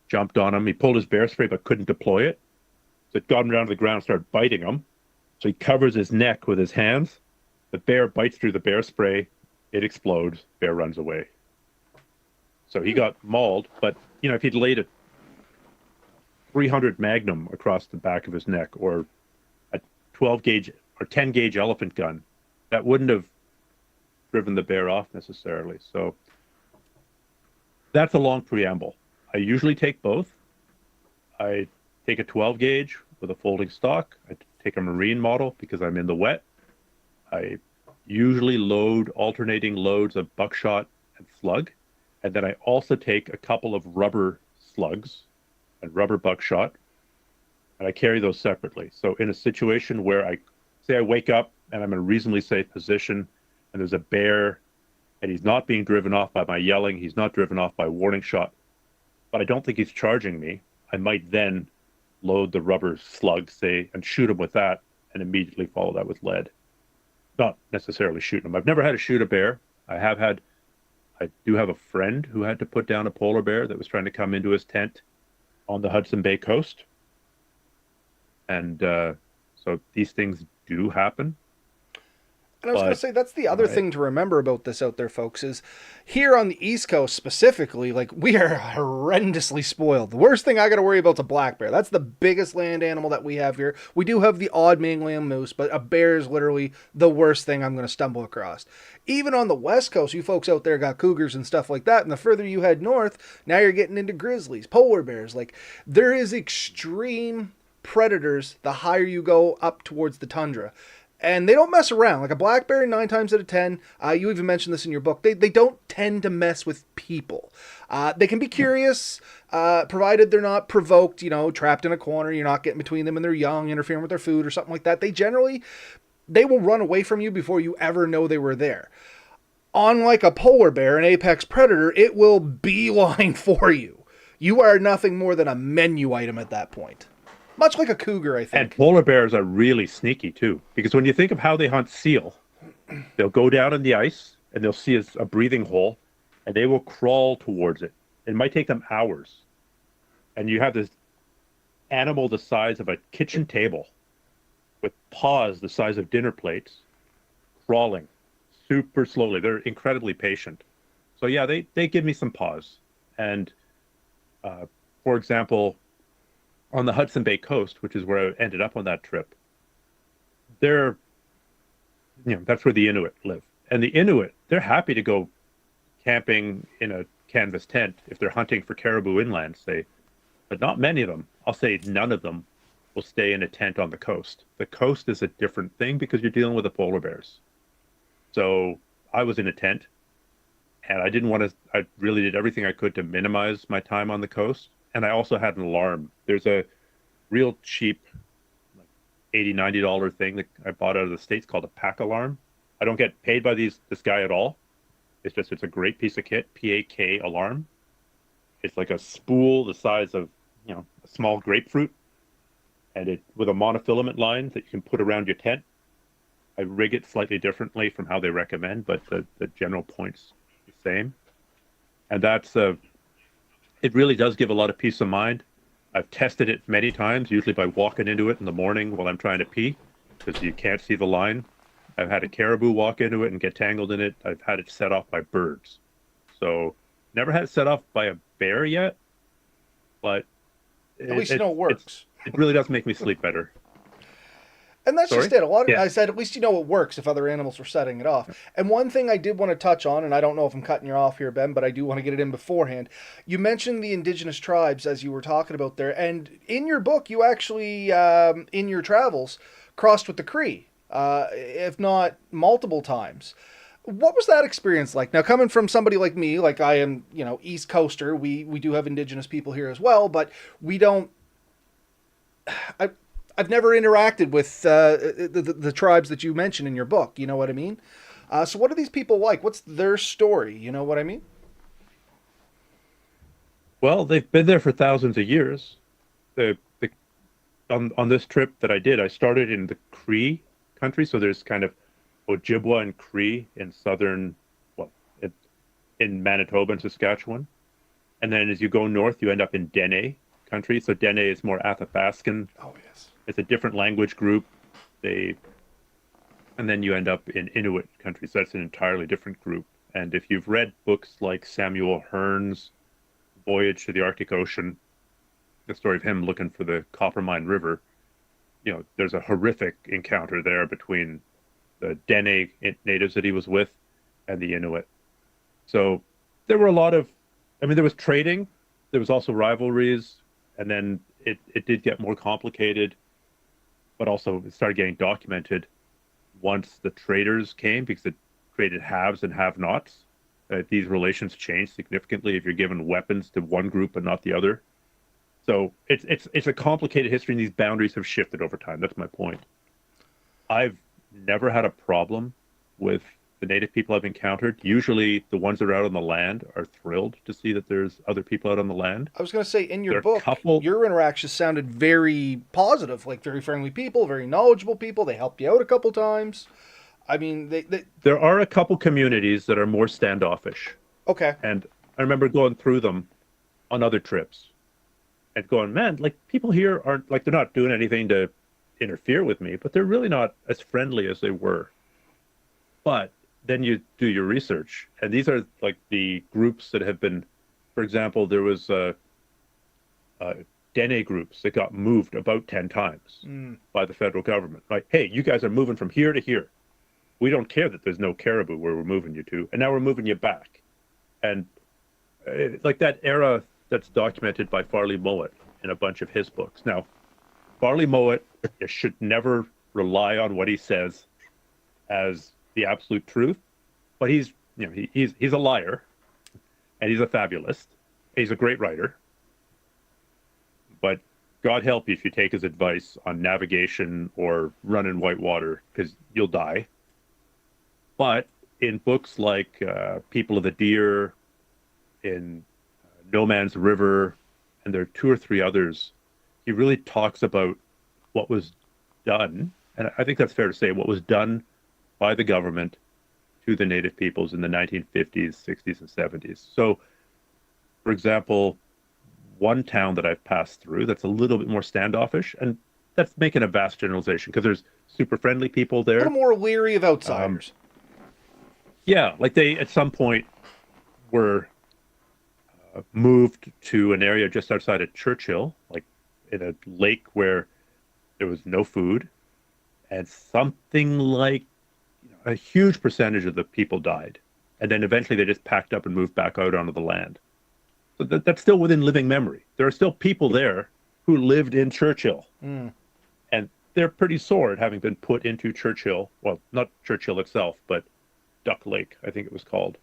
jumped on him. He pulled his bear spray but couldn't deploy it. So it got him down to the ground and started biting him. So he covers his neck with his hands. The bear bites through the bear spray. It explodes. Bear runs away. So he got mauled. But, if he'd laid a 300 Magnum across the back of his neck or a 12 gauge or 10 gauge elephant gun, that wouldn't have driven the bear off necessarily. So that's a long preamble. I usually take both. I take a 12 gauge with a folding stock. I take a marine model because I'm in the wet. I usually load alternating loads of buckshot and slug. And then I also take a couple of rubber slugs and rubber buckshot, and I carry those separately. So in a situation where I wake up and I'm in a reasonably safe position and there's a bear and he's not being driven off by my yelling, he's not driven off by warning shot, but I don't think he's charging me, I might then load the rubber slug, and shoot him with that and immediately follow that with lead. Not necessarily shooting him. I've never had to shoot a bear. I do have a friend who had to put down a polar bear that was trying to come into his tent on the Hudson Bay coast. And so these things do happen. And I was going to say, that's the other thing to remember about this out there, folks, is here on the East Coast specifically, like, we are horrendously spoiled. The worst thing I got to worry about is a black bear. That's the biggest land animal that we have here. We do have the odd mangling moose, but a bear is literally the worst thing I'm going to stumble across. Even on the West Coast, you folks out there got cougars and stuff like that, and the further you head north, now you're getting into grizzlies, polar bears. Like, there is extreme predators the higher you go up towards the tundra. And they don't mess around. Like a black bear, 9 times out of 10, you even mentioned this in your book, they don't tend to mess with people. They can be curious, provided they're not provoked, trapped in a corner, you're not getting between them and they're young, interfering with their food or something like that. They will run away from you before you ever know they were there. Unlike a polar bear, an apex predator, it will beeline for you. You are nothing more than a menu item at that point. Much like a cougar, I think. And polar bears are really sneaky too, because when you think of how they hunt seal, they'll go down in the ice and they'll see a breathing hole and they will crawl towards it. It might take them hours. And you have this animal the size of a kitchen table with paws the size of dinner plates crawling super slowly. They're incredibly patient. So yeah, they give me some pause. And for example, on the Hudson Bay coast, which is where I ended up on that trip, that's where the Inuit live. And the Inuit, they're happy to go camping in a canvas tent if they're hunting for caribou inland, say. But not many of them, I'll say none of them, will stay in a tent on the coast. The coast is a different thing because you're dealing with the polar bears. So I was in a tent, and I really did everything I could to minimize my time on the coast. And I also had an alarm. There's a real cheap, like $80, $90 thing that I bought out of the States called a pack alarm. I don't get paid by this guy at all. It's a great piece of kit, PAK alarm. It's like a spool the size of, a small grapefruit, and it with a monofilament line that you can put around your tent. I rig it slightly differently from how they recommend, but the general point's the same. And it really does give a lot of peace of mind. I've tested it many times, usually by walking into it in the morning while I'm trying to pee, because you can't see the line. I've had a caribou walk into it and get tangled in it. I've had it set off by birds. So never had it set off by a bear yet, but at least you know it works. It really does make me sleep better. And that's just it. I said, at least you know it works if other animals are setting it off. And one thing I did want to touch on, and I don't know if I'm cutting you off here, Ben, but I do want to get it in beforehand. You mentioned the indigenous tribes as you were talking about there. And in your book, you actually, in your travels, crossed with the Cree, if not multiple times. What was that experience like? Now, coming from somebody like me, like I am, East Coaster, we do have indigenous people here as well, but we don't... I've never interacted with the tribes that you mention in your book. You know what I mean? So what are these people like? What's their story? You know what I mean? Well, they've been there for thousands of years. On this trip that I did, I started in the Cree country. So there's kind of Ojibwa and Cree in in Manitoba and Saskatchewan. And then as you go north, you end up in Dene country. So Dene is more Athabascan. Oh, yes. It's a different language group. And then you end up in Inuit country. So that's an entirely different group. And if you've read books like Samuel Hearn's Voyage to the Arctic Ocean, the story of him looking for the Coppermine River, there's a horrific encounter there between the Dene natives that he was with and the Inuit. So there were there was trading. There was also rivalries. And then it did get more complicated. But also it started getting documented once the traders came, because it created haves and have-nots. These relations changed significantly if you're given weapons to one group but not the other. So it's a complicated history, and these boundaries have shifted over time. That's my point. I've never had a problem with the native people I've encountered. Usually the ones that are out on the land are thrilled to see that there's other people out on the land. I was going to say, in your book, your interactions sounded very positive, like very friendly people, very knowledgeable people. They helped you out a couple times. I mean, there are a couple communities that are more standoffish. Okay. And I remember going through them on other trips and going, man, like people here aren't, like, they're not doing anything to interfere with me, but they're really not as friendly as they were. But then you do your research, and these are like the groups that have been, for example, there was Dene groups that got moved about 10 times by the federal government. Like, hey, you guys are moving from here to here. We don't care that there's no caribou where we're moving you to, and now we're moving you back. And like that era that's documented by Farley Mowat in a bunch of his books. Now, Barley Mowat, you should never rely on what he says as the absolute truth. But he's a liar, and he's a fabulist. He's a great writer. But God help you if you take his advice on navigation or run in white water, because you'll die. But in books like People of the Deer, in No Man's River, and there are 2 or 3 others, he really talks about what was done, and I think that's fair to say, what was done by the government to the Native peoples in the 1950s, 60s, and 70s. So, for example, one town that I've passed through that's a little bit more standoffish, and that's making a vast generalization because there's super friendly people there. A little more leery of outsiders. Yeah, like they at some point were moved to an area just outside of Churchill, like in a lake where there was no food, and something like a huge percentage of the people died. And then eventually they just packed up and moved back out onto the land. So that's still within living memory. There are still people there who lived in Churchill. Mm. And they're pretty sore at having been put into Churchill. Well, not Churchill itself, but Duck Lake, I think it was called.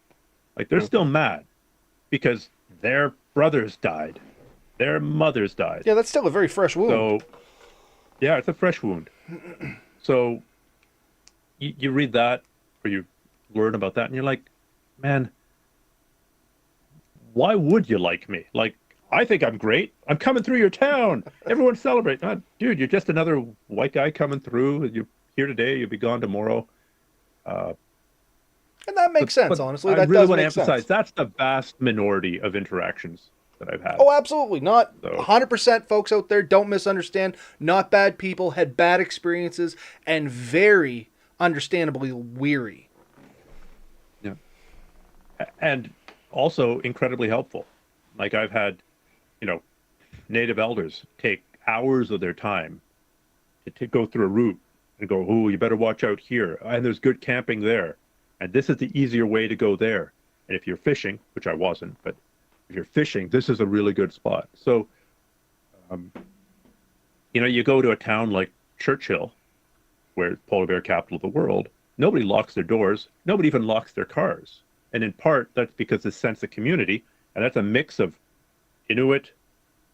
Like, they're still mad because their brothers died. Their mothers died. Yeah, that's still a very fresh wound. So, yeah, it's a fresh wound. So you read that, or you learn about that, and you're like, man, why would you like me? Like, I think I'm great. I'm coming through your town. Everyone celebrate. Dude, you're just another white guy coming through. You're here today. You'll be gone tomorrow. And that makes sense, honestly. I really want to emphasize that's the vast minority of interactions that I've had. Oh, absolutely. Not 100% folks out there. Don't misunderstand. Not bad people. Had bad experiences and very understandably weary. Yeah. And also incredibly helpful. Like, I've had, Native elders take hours of their time to go through a route and go, oh, you better watch out here. And there's good camping there. And this is the easier way to go there. And if you're fishing, which I wasn't, but if you're fishing, this is a really good spot. So, you go to a town like Churchill, where it's polar bear capital of the world, nobody locks their doors. Nobody even locks their cars. And in part, that's because this sense of community, and that's a mix of Inuit,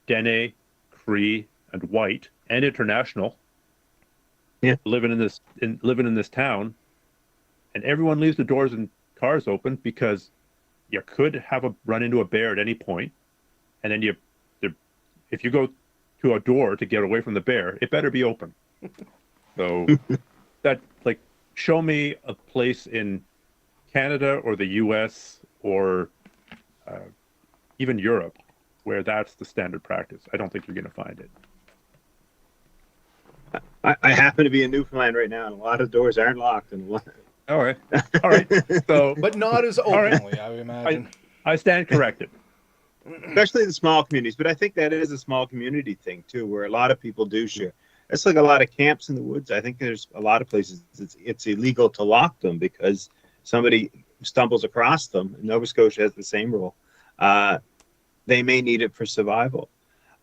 Dene, Cree, and white, and international, living in this town, and everyone leaves the doors and cars open because you could have run into a bear at any point, and then if you go to a door to get away from the bear, it better be open. So that, like, show me a place in Canada or the U.S. or even Europe where that's the standard practice. I don't think you're going to find it. I happen to be in Newfoundland right now, and a lot of doors aren't locked. And all right. So, but not as openly, I would imagine. I stand corrected. Especially the small communities, but I think that is a small community thing too, where a lot of people do share. It's like a lot of camps in the woods. I think there's a lot of places it's illegal to lock them because somebody stumbles across them. Nova Scotia has the same rule. They may need it for survival.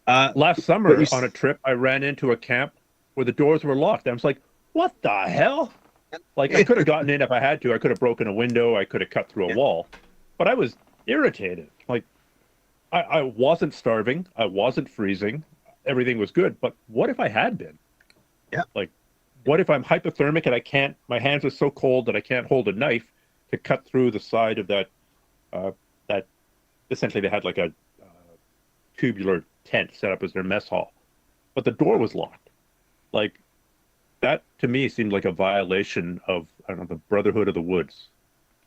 Last summer on a trip, I ran into a camp where the doors were locked. I was like, what the hell? Like, I could have gotten in if I had to. I could have broken a window. I could have cut through a wall. But I was irritated. Like, I wasn't starving. I wasn't freezing. Everything was good. But what if I had been? Yeah. Like, what if I'm hypothermic and my hands are so cold that I can't hold a knife to cut through the side of that essentially they had like a tubular tent set up as their mess hall, but the door was locked. Like, that to me seemed like a violation of, I don't know, the Brotherhood of the Woods.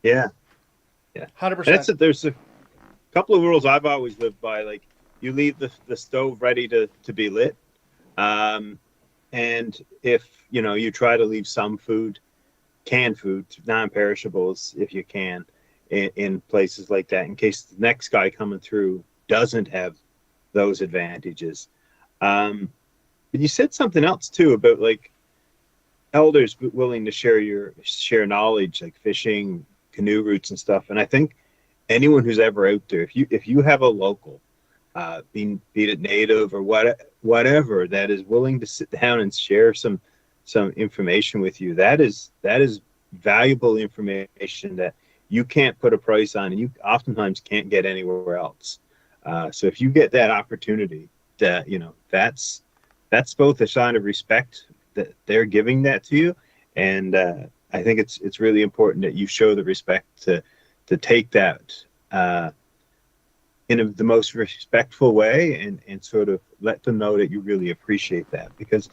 Yeah. 100%. There's a couple of rules I've always lived by. Like, you leave the stove ready to be lit. And if, you try to leave some food, canned food, non-perishables, if you can, in places like that, in case the next guy coming through doesn't have those advantages. But you said something else too about, like, elders willing to share knowledge, like fishing, canoe routes and stuff. And I think anyone who's ever out there, if you have a local be it native or whatever, that is willing to sit down and share some information with you. That is valuable information that you can't put a price on, and you oftentimes can't get anywhere else. So if you get that opportunity, that's both a sign of respect that they're giving that to you, and I think it's really important that you show the respect to take that in the most respectful way, and sort of let them know that you really appreciate that, because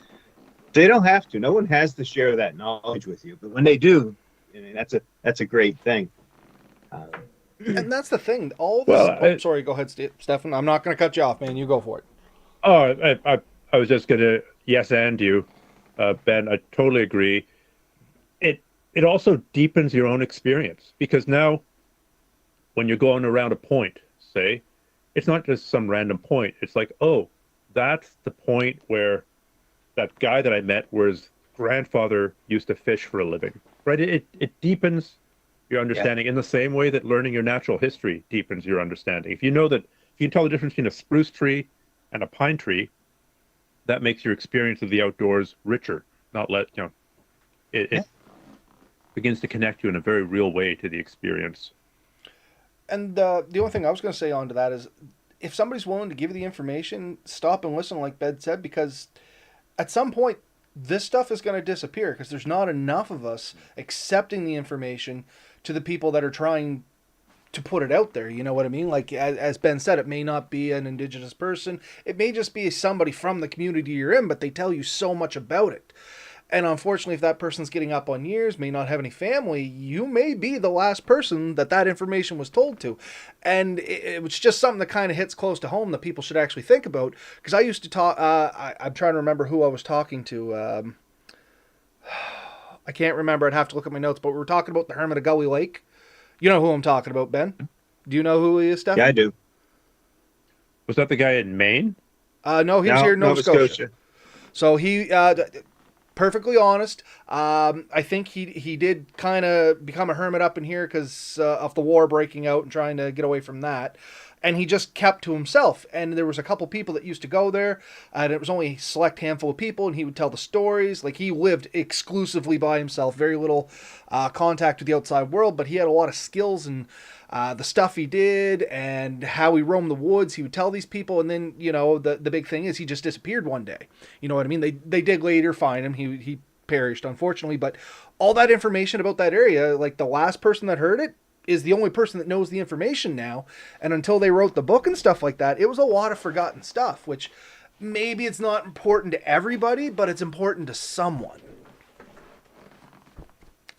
they don't have to. No one has to share that knowledge with you, but when they do, I mean, that's a great thing. And that's the thing. All this. Sorry, go ahead, Stefan. I'm not going to cut you off, man. You go for it. Oh, I was just going to yes and you, Ben. I totally agree. It also deepens your own experience, because now when you're going around a point, say, it's not just some random point. It's like, oh, that's the point where that guy that I met, where his grandfather used to fish for a living, right? It deepens your understanding in the same way that learning your natural history deepens your understanding. If you can tell the difference between a spruce tree and a pine tree, that makes your experience of the outdoors richer. It begins to connect you in a very real way to the experience. And the only thing I was going to say on to that is, if somebody's willing to give you the information, stop and listen, like Ben said, because at some point, this stuff is going to disappear, because there's not enough of us accepting the information to the people that are trying to put it out there. You know what I mean? Like, as Ben said, it may not be an Indigenous person. It may just be somebody from the community you're in, but they tell you so much about it. And unfortunately, if that person's getting up on years, may not have any family, you may be the last person that information was told to. And it was just something that kind of hits close to home that people should actually think about. Because I used to talk, I'm trying to remember who I was talking to. I can't remember. I'd have to look at my notes. But we were talking about the Hermit of Gully Lake. You know who I'm talking about, Ben? Do you know who he is, Steph? Yeah, I do. Was that the guy in Maine? No, he was here in Nova Scotia. So he... perfectly honest, I think he did kind of become a hermit up in here because of the war breaking out and trying to get away from that. And he just kept to himself. And there was a couple people that used to go there, and it was only a select handful of people, and he would tell the stories. Like, he lived exclusively by himself, very little contact with the outside world, but he had a lot of skills and the stuff he did and how he roamed the woods. He would tell these people, and then, the big thing is he just disappeared one day. You know what I mean? They did later find him. He perished, unfortunately, but all that information about that area, like, the last person that heard it is the only person that knows the information now. And until they wrote the book and stuff like that, it was a lot of forgotten stuff, which maybe it's not important to everybody, but it's important to someone.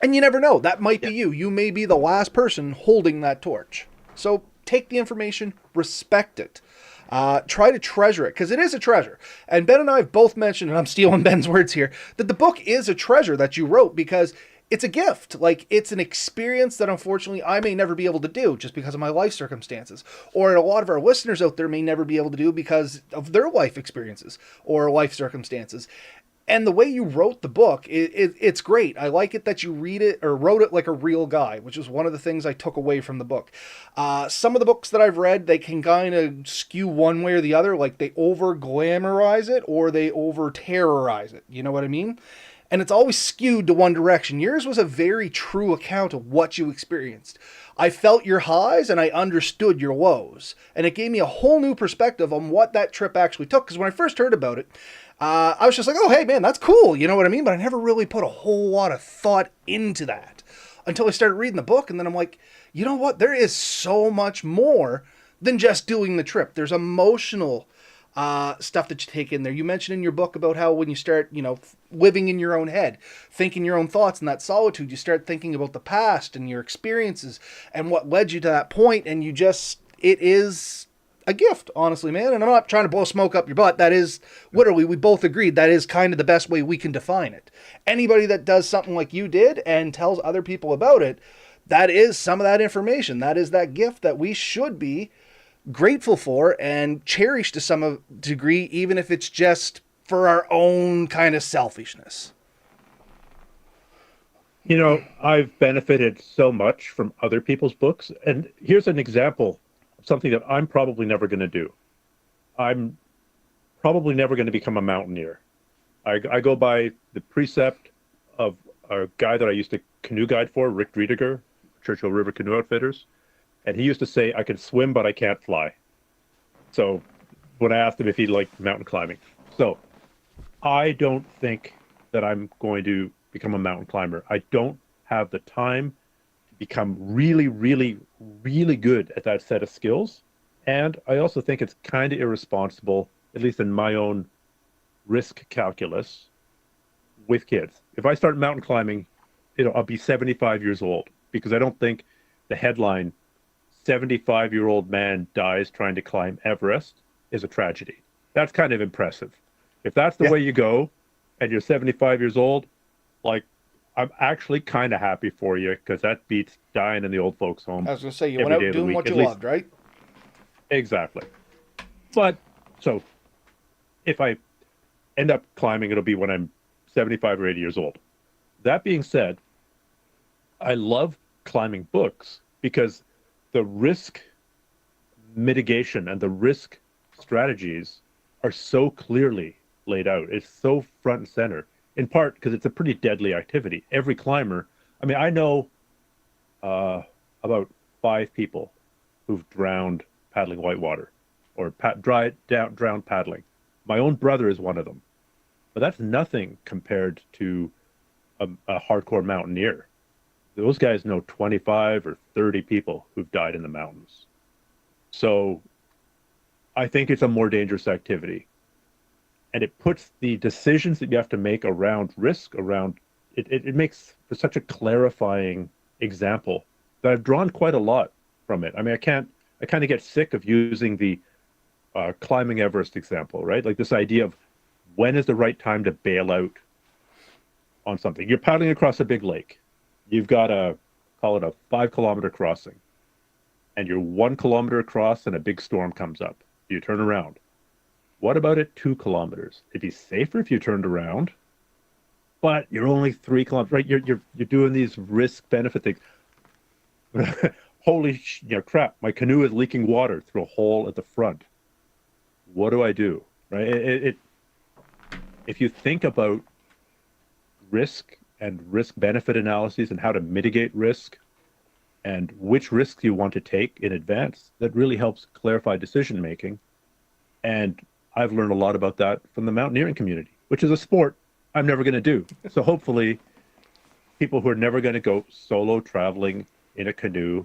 And you never know. That might be you. You may be the last person holding that torch. So take the information, respect it. Try to treasure it, because it is a treasure. And Ben and I have both mentioned, and I'm stealing Ben's words here, that the book is a treasure that you wrote, because it's a gift. Like, it's an experience that unfortunately I may never be able to do just because of my life circumstances. Or a lot of our listeners out there may never be able to do because of their life experiences or life circumstances. And the way you wrote the book, it's great. I like it that you wrote it like a real guy, which is one of the things I took away from the book. Some of the books that I've read, they can kind of skew one way or the other. Like, they over-glamorize it or they over-terrorize it. You know what I mean? And it's always skewed to one direction. Yours was a very true account of what you experienced. I felt your highs and I understood your lows. And it gave me a whole new perspective on what that trip actually took. Because when I first heard about it, I was just like, oh, hey, man, that's cool. You know what I mean? But I never really put a whole lot of thought into that until I started reading the book. And then I'm like, you know what? There is so much more than just doing the trip. There's emotional stuff that you take in there. You mentioned in your book about how when you start, living in your own head, thinking your own thoughts in that solitude, you start thinking about the past and your experiences and what led you to that point. And it is a gift, honestly, man. And I'm not trying to blow smoke up your butt. That is literally, we both agreed, that is kind of the best way we can define it. Anybody that does something like you did and tells other people about it, that is some of that information. That is that gift that we should be grateful for and cherish to some degree, even if it's just for our own kind of selfishness. I've benefited so much from other people's books, and here's an example of something that I'm probably never going to do. I'm probably never going to become a mountaineer. I go by the precept of a guy that I used to canoe guide for, Rick Driediger, Churchill River Canoe Outfitters. And he used to say, I can swim, but I can't fly. So when I asked him if he liked mountain climbing. So I don't think that I'm going to become a mountain climber. I don't have the time to become really, really, really good at that set of skills. And I also think it's kind of irresponsible, at least in my own risk calculus, with kids. If I start mountain climbing, I'll be 75 years old, because I don't think the headline 75-year-old man dies trying to climb Everest is a tragedy. That's kind of impressive. If that's the way you go and you're 75 years old, like, I'm actually kind of happy for you, because that beats dying in the old folks' home. I was going to say, you went out doing what you loved, right? Exactly. But so if I end up climbing, it'll be when I'm 75 or 80 years old. That being said, I love climbing books because the risk mitigation and the risk strategies are so clearly laid out. It's so front and center, in part because it's a pretty deadly activity. Every climber, I mean, I know about 5 people who've drowned paddling whitewater or drowned paddling. My own brother is one of them. But that's nothing compared to a hardcore mountaineer. Those guys know 25 or 30 people who've died in the mountains. So I think it's a more dangerous activity. And it puts the decisions that you have to make around risk, it makes for such a clarifying example that I've drawn quite a lot from it. I mean, I kind of get sick of using the climbing Everest example, right? Like this idea of when is the right time to bail out on something. You're paddling across a big lake. You've got call it a 5-kilometer crossing, and you're 1 kilometer across and a big storm comes up. You turn around. What about at 2 kilometers? It'd be safer if you turned around, but you're only 3 kilometers, right? You're doing these risk benefit things. Holy crap, my canoe is leaking water through a hole at the front. What do I do? Right? If you think about risk and risk benefit analyses and how to mitigate risk and which risks you want to take in advance, that really helps clarify decision making. And I've learned a lot about that from the mountaineering community, which is a sport I'm never going to do. So hopefully people who are never going to go solo traveling in a canoe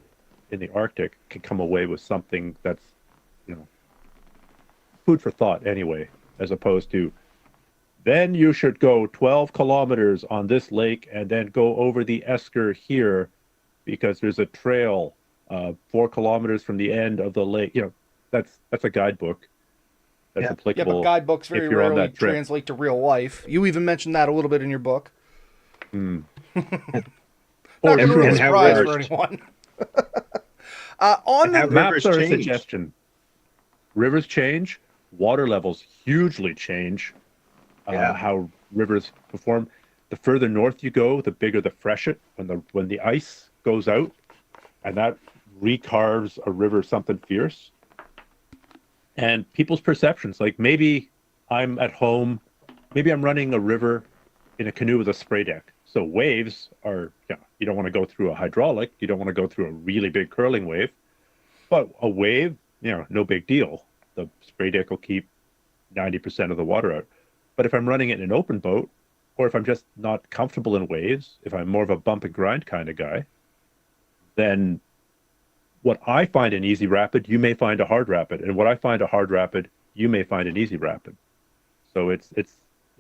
in the Arctic can come away with something that's, food for thought anyway, as opposed to, then you should go 12 kilometers on this lake and then go over the esker here because there's a trail 4 kilometers from the end of the lake. That's a guidebook. That's applicable. Yeah, but guidebooks very rarely translate to real life. You even mentioned that a little bit in your book. Not going to be a surprise for anyone. On the maps are a suggestion. Rivers change. Water levels hugely change. How rivers perform. The further north you go, the bigger the freshet when the ice goes out, and that recarves a river something fierce. And people's perceptions, like maybe I'm at home, maybe I'm running a river in a canoe with a spray deck. So waves are, you don't want to go through a hydraulic, you don't want to go through a really big curling wave, but a wave, no big deal. The spray deck will keep 90% of the water out. But if I'm running it in an open boat, or if I'm just not comfortable in waves, if I'm more of a bump and grind kind of guy, then what I find an easy rapid, you may find a hard rapid. And what I find a hard rapid, you may find an easy rapid. So it's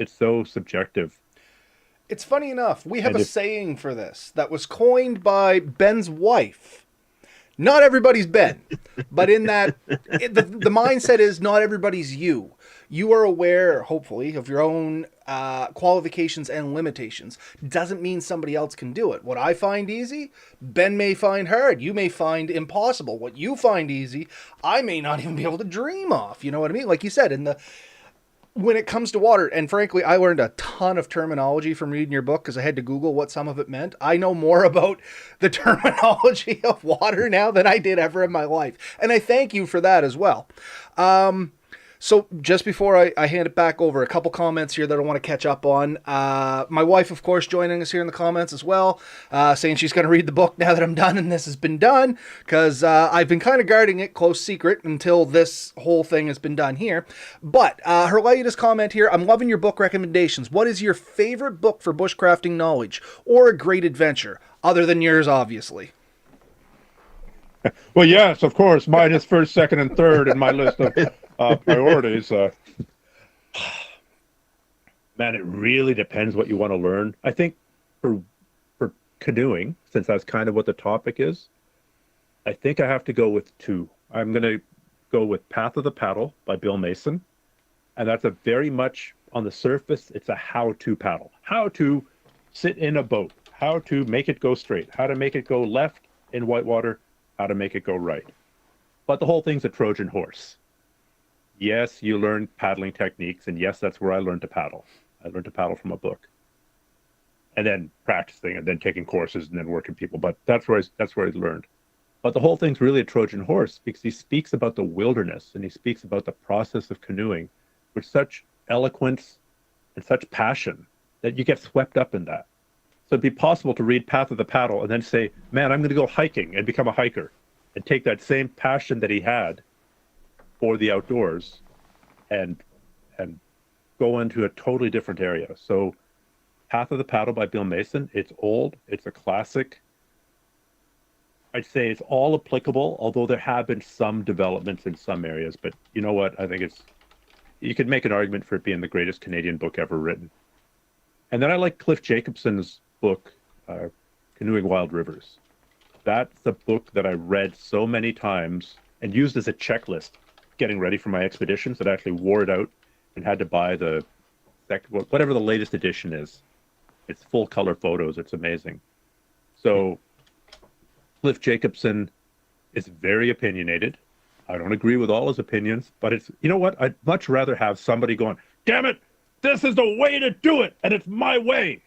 so subjective. It's funny enough, we have a saying for this that was coined by Ben's wife. Not everybody's Ben, but in that, the mindset is not everybody's you. You are aware, hopefully, of your own qualifications and limitations. Doesn't mean somebody else can do it. What I find easy, Ben may find hard. You may find impossible. What you find easy, I may not even be able to dream of. You know what I mean? Like you said, when it comes to water, and frankly, I learned a ton of terminology from reading your book because I had to Google what some of it meant. I know more about the terminology of water now than I did ever in my life. And I thank you for that as well. So just before I hand it back over, a couple comments here that I want to catch up on. My wife, of course, joining us here in the comments as well, saying she's going to read the book now that I'm done and this has been done, because I've been kind of guarding it close secret until this whole thing has been done here. But her latest comment here, I'm loving your book recommendations. What is your favorite book for bushcrafting knowledge or a great adventure? Other than yours, obviously. Well, yes, of course. Mine is first, second, and third in my list of priorities. Man, it really depends what you want to learn. I think for canoeing, since that's kind of what the topic is, I think I have to go with two. I'm going to go with Path of the Paddle by Bill Mason. And that's a very much on the surface, it's a how-to paddle. How to sit in a boat, how to make it go straight, how to make it go left in whitewater, how to make it go right. But the whole thing's a Trojan horse. Yes, you learn paddling techniques, and yes, that's where I learned to paddle. I learned to paddle from a book. And then practicing, and then taking courses, and then working people. But that's where I learned. But the whole thing's really a Trojan horse, because he speaks about the wilderness, and he speaks about the process of canoeing with such eloquence and such passion that you get swept up in that. So it'd be possible to read Path of the Paddle and then say, man, I'm going to go hiking and become a hiker, and take that same passion that he had for the outdoors and go into a totally different area. So Path of the Paddle by Bill Mason, it's old, it's a classic. I'd say it's all applicable, although there have been some developments in some areas. But you know what? I think you could make an argument for it being the greatest Canadian book ever written. And then I like Cliff Jacobson's book, Canoeing Wild Rivers. That's a book that I read so many times and used as a checklist getting ready for my expeditions, that I actually wore it out and had to buy whatever the latest edition is. It's full color photos. It's amazing. So Cliff Jacobson is very opinionated. I don't agree with all his opinions, but you know what? I'd much rather have somebody going, damn it, this is the way to do it, and it's my way.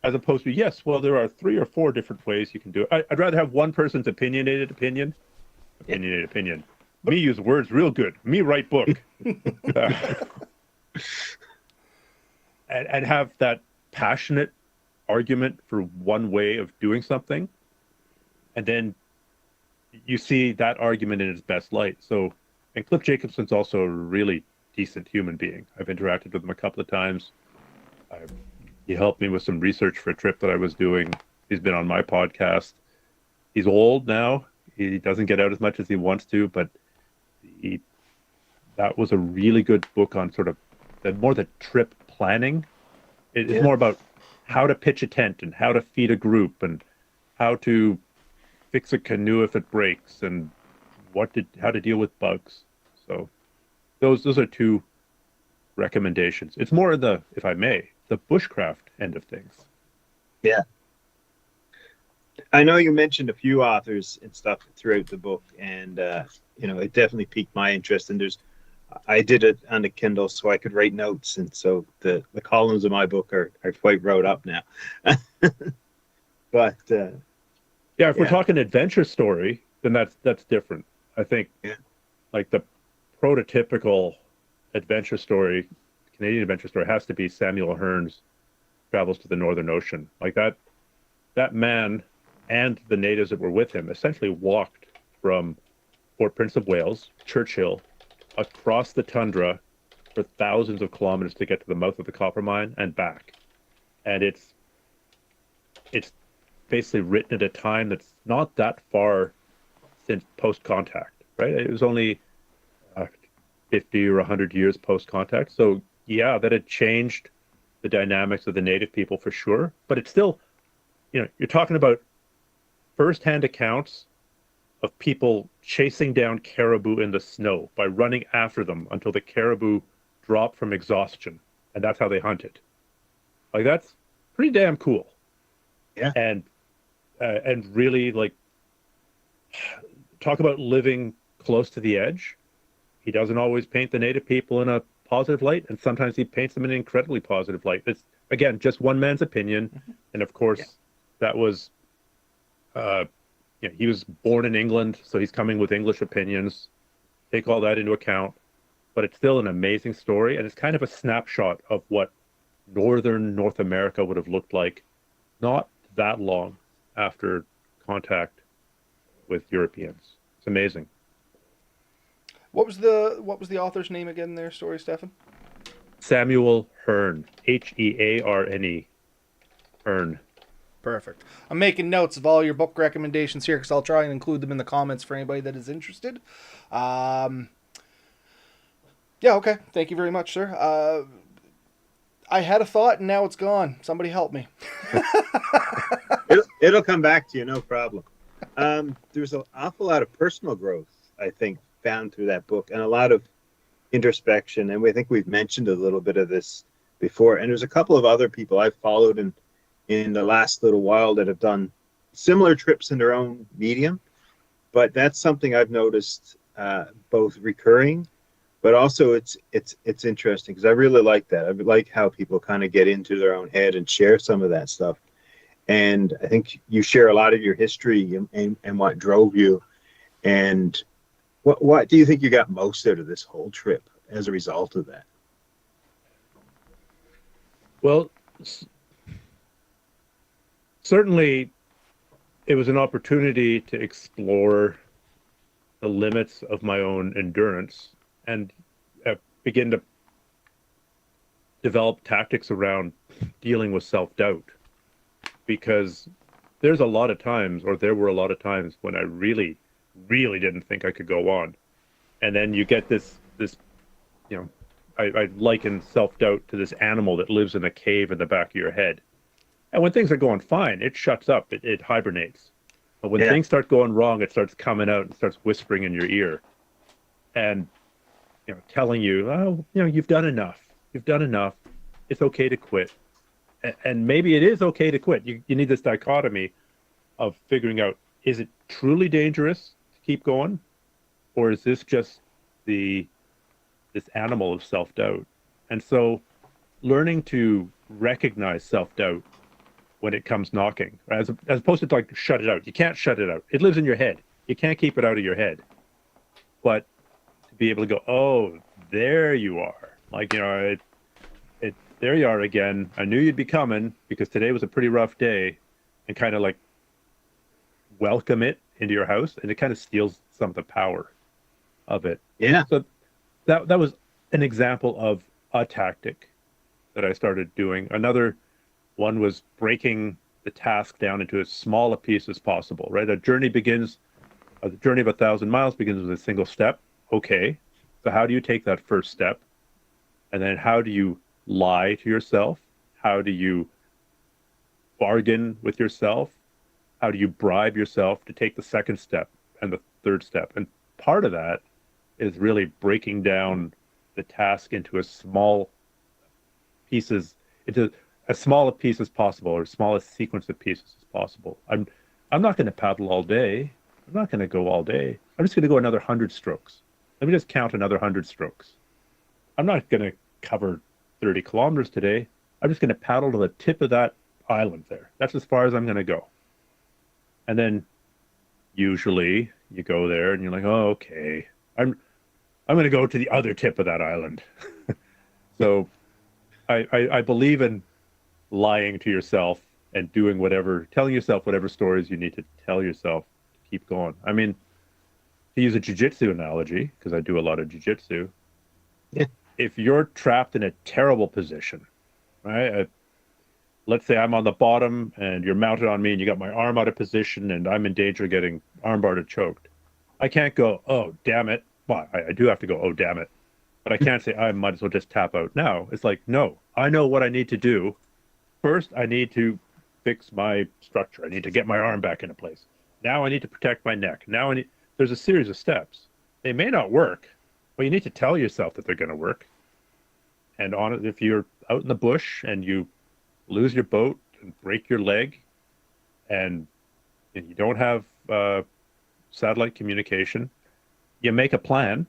As opposed to, yes, well, there are 3 or 4 different ways you can do it. I'd rather have one person's opinionated opinion. Me use words real good. Me write book. And have that passionate argument for one way of doing something. And then you see that argument in its best light. So, and Cliff Jacobson's also a really decent human being. I've interacted with him a couple of times. He helped me with some research for a trip that I was doing. He's been on my podcast. He's old now. He doesn't get out as much as he wants to, but that was a really good book on sort of the trip planning. It's more about how to pitch a tent and how to feed a group and how to fix a canoe if it breaks and how to deal with bugs. So those are 2 recommendations. It's more if I may, the bushcraft end of things. Yeah. I know you mentioned a few authors and stuff throughout the book, and it definitely piqued my interest. And I did it on a Kindle so I could write notes, and so the columns of my book are quite wrote up now. But if we're talking adventure story, then that's different. I think like the prototypical adventure story, Canadian adventure story, has to be Samuel Hearne's Travels to the Northern Ocean. Like that man and the natives that were with him essentially walked from Fort Prince of Wales, Churchill, across the tundra for thousands of kilometers to get to the mouth of the copper mine and back. And it's basically written at a time that's not that far since post-contact, right? It was only 50 or 100 years post-contact. So yeah, that had changed the dynamics of the native people for sure. But it's still, you're talking about first-hand accounts of people chasing down caribou in the snow by running after them until the caribou dropped from exhaustion. And that's how they hunted. Like, that's pretty damn cool. Yeah. And really, like, talk about living close to the edge. He doesn't always paint the native people in a positive light, and sometimes he paints them in an incredibly positive light. It's, again, just one man's opinion. And of course, that was, he was born in England, so he's coming with English opinions. Take all that into account. but it's still an amazing story, and it's kind of a snapshot of what northern North America would have looked like not that long after contact with Europeans. It's amazing. What was the author's name again in their story, Stefan? Samuel Hearne, Hearne. Hearne. Perfect. I'm making notes of all your book recommendations here because I'll try and include them in the comments for anybody that is interested. Yeah, okay. Thank you very much, sir. I had a thought and now it's gone. Somebody help me. It'll come back to you, no problem. There's an awful lot of personal growth, I think, found through that book, and a lot of introspection. And I think we've mentioned a little bit of this before. And there's a couple of other people I've followed in the last little while that have done similar trips in their own medium. But that's something I've noticed both recurring, but also it's interesting because I really like that. I like how people kind of get into their own head and share some of that stuff. And I think you share a lot of your history and what drove you. And what do you think you got most out of this whole trip as a result of that? Well, certainly it was an opportunity to explore the limits of my own endurance and begin to develop tactics around dealing with self-doubt. Because there's a lot of times, or there were a lot of times when I really, really didn't think I could go on. And then you get this, I liken self-doubt to this animal that lives in a cave in the back of your head. And when things are going fine, it shuts up, it hibernates. But when things start going wrong, it starts coming out and starts whispering in your ear. And, telling you, oh, you've done enough. You've done enough. It's okay to quit. And maybe it is okay to quit. You need this dichotomy of figuring out, is it truly dangerous to keep going? Or is this just this animal of self-doubt? And so learning to recognize self-doubt when it comes knocking, as opposed to like shut it out. You can't shut it out. It lives in your head. You can't keep it out of your head. But to be able to go, oh, there you are. Like, there you are again. I knew you'd be coming because today was a pretty rough day, and kind of like welcome it into your house, and it kind of steals some of the power of it. Yeah. So that was an example of a tactic that I started doing. Another one was breaking the task down into as small a piece as possible, right? The journey of 1,000 miles begins with a single step. Okay. So how do you take that first step? And then how do you lie to yourself? How do you bargain with yourself? How do you bribe yourself to take the second step and the third step? And part of that is really breaking down the task into as small pieces, into as small a piece as possible, or smallest sequence of pieces as possible. I'm not going to paddle all day. I'm not going to go all day. I'm just going to go another 100 strokes. Let me just count another 100 strokes. I'm not going to cover 30 kilometers today. I'm just going to paddle to the tip of that island there. That's as far as I'm going to go. And then usually you go there and you're like, oh, okay, I'm going to go to the other tip of that island. So I believe in lying to yourself and telling yourself whatever stories you need to tell yourself to keep going. I mean, to use a jiu-jitsu analogy, because I do a lot of jiu-jitsu, if you're trapped in a terrible position, right? Let's say I'm on the bottom and you're mounted on me and you got my arm out of position and I'm in danger of getting armbarred or choked. I can't go, oh, damn it. Well, I do have to go, oh, damn it. But I can't say, I might as well just tap out now. It's like, no, I know what I need to do. First, I need to fix my structure. I need to get my arm back into place. Now I need to protect my neck. There's a series of steps. They may not work, but you need to tell yourself that they're going to work. And if you're out in the bush and you lose your boat and break your leg and you don't have satellite communication, you make a plan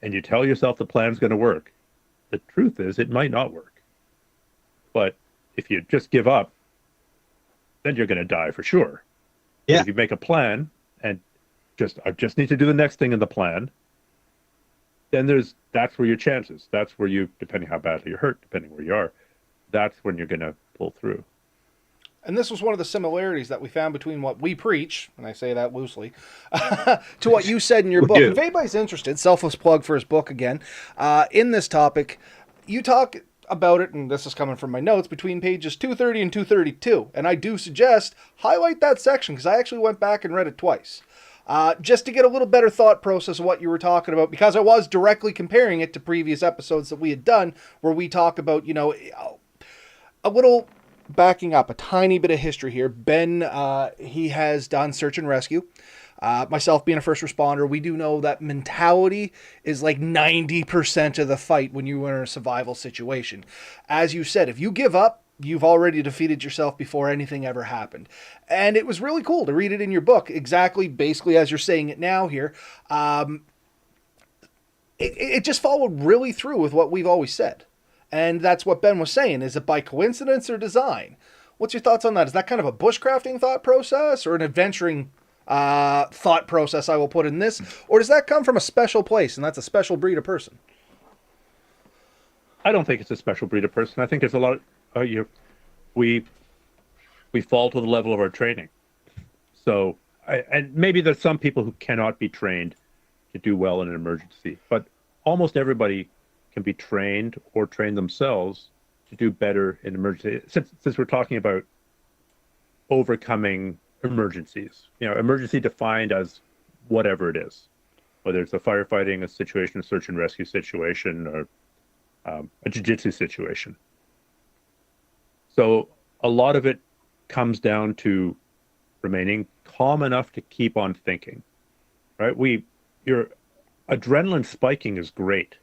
and you tell yourself the plan's going to work. The truth is it might not work. But if you just give up, then you're going to die for sure. Yeah. But if you make a plan and I just need to do the next thing in the plan, then that's where your chances. That's where you, depending how badly you're hurt, depending where you are, that's when you're going to pull through. And this was one of the similarities that we found between what we preach, and I say that loosely, to what you said in your We book. do. And if anybody's interested, selfless plug for his book again, in this topic, you talk about it, and this is coming from my notes, between pages 230 and 232. And I do suggest highlight that section, because I actually went back and read it twice. Just to get a little better thought process of what you were talking about, because I was directly comparing it to previous episodes that we had done, where we talk about, a little backing up, a tiny bit of history here. Ben, he has done search and rescue. Myself being a first responder, we do know that mentality is like 90% of the fight when you are in a survival situation. As you said, if you give up, you've already defeated yourself before anything ever happened. And it was really cool to read it in your book, exactly, basically as you're saying it now here. It just followed really through with what we've always said. And that's what Ben was saying. Is it by coincidence or design? What's your thoughts on that? Is that kind of a bushcrafting thought process or an adventuring thought process, I will put in this? Or does that come from a special place and that's a special breed of person? I don't think it's a special breed of person. I think it's a lot of, we fall to the level of our training. So, and maybe there's some people who cannot be trained to do well in an emergency, but almost everybody can be trained or train themselves to do better in emergency. Since we're talking about overcoming emergencies, emergency defined as whatever it is, whether it's a firefighting a situation, a search and rescue situation, or a jiu-jitsu situation. So a lot of it comes down to remaining calm enough to keep on thinking, right? Your adrenaline spiking is great.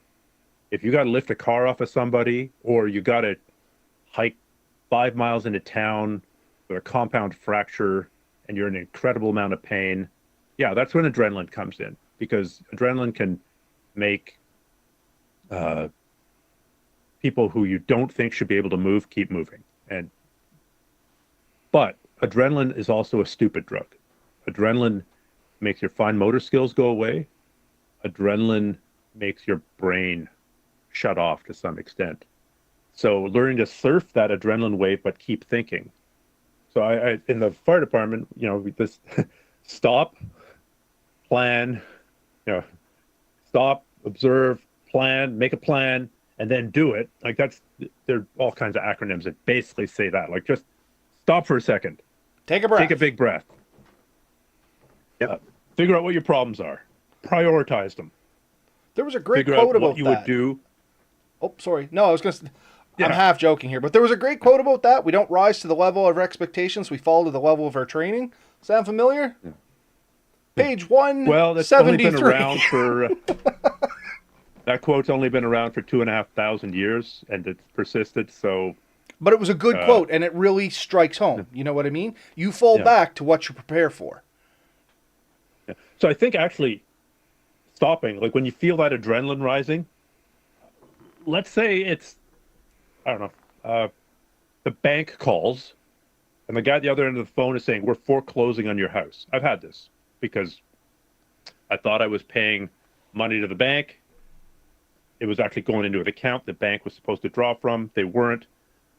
If you got to lift a car off of somebody, or you got to hike 5 miles into town with a compound fracture and you're in an incredible amount of pain, yeah, that's when adrenaline comes in, because adrenaline can make people who you don't think should be able to move keep moving. But adrenaline is also a stupid drug. Adrenaline makes your fine motor skills go away. Adrenaline makes your brain shut off to some extent. So learning to surf that adrenaline wave, but keep thinking. So I in the fire department, this stop, plan, stop, observe, plan, make a plan, and then do it. Like there are all kinds of acronyms that basically say that. Like, just stop for a second. Take a breath. Take a big breath. Yep. Figure out what your problems are. Prioritize them. There was a great Figure quote out about what you that. would do. Oh, sorry. No, I was going to... Yeah. I'm half joking here, but there was a great quote about that. We don't rise to the level of our expectations. We fall to the level of our training. Sound familiar? Yeah. Page 173. Well, that's only been around for... that quote's only been around for 2,500 years, and it's persisted, so... But it was a good quote, and it really strikes home. You know what I mean? You fall back to what you prepare for. Yeah. So I think actually stopping, like when you feel that adrenaline rising, let's say it's, I don't know, the bank calls, and the guy at the other end of the phone is saying, we're foreclosing on your house. I've had this because I thought I was paying money to the bank. It was actually going into an account the bank was supposed to draw from. They weren't.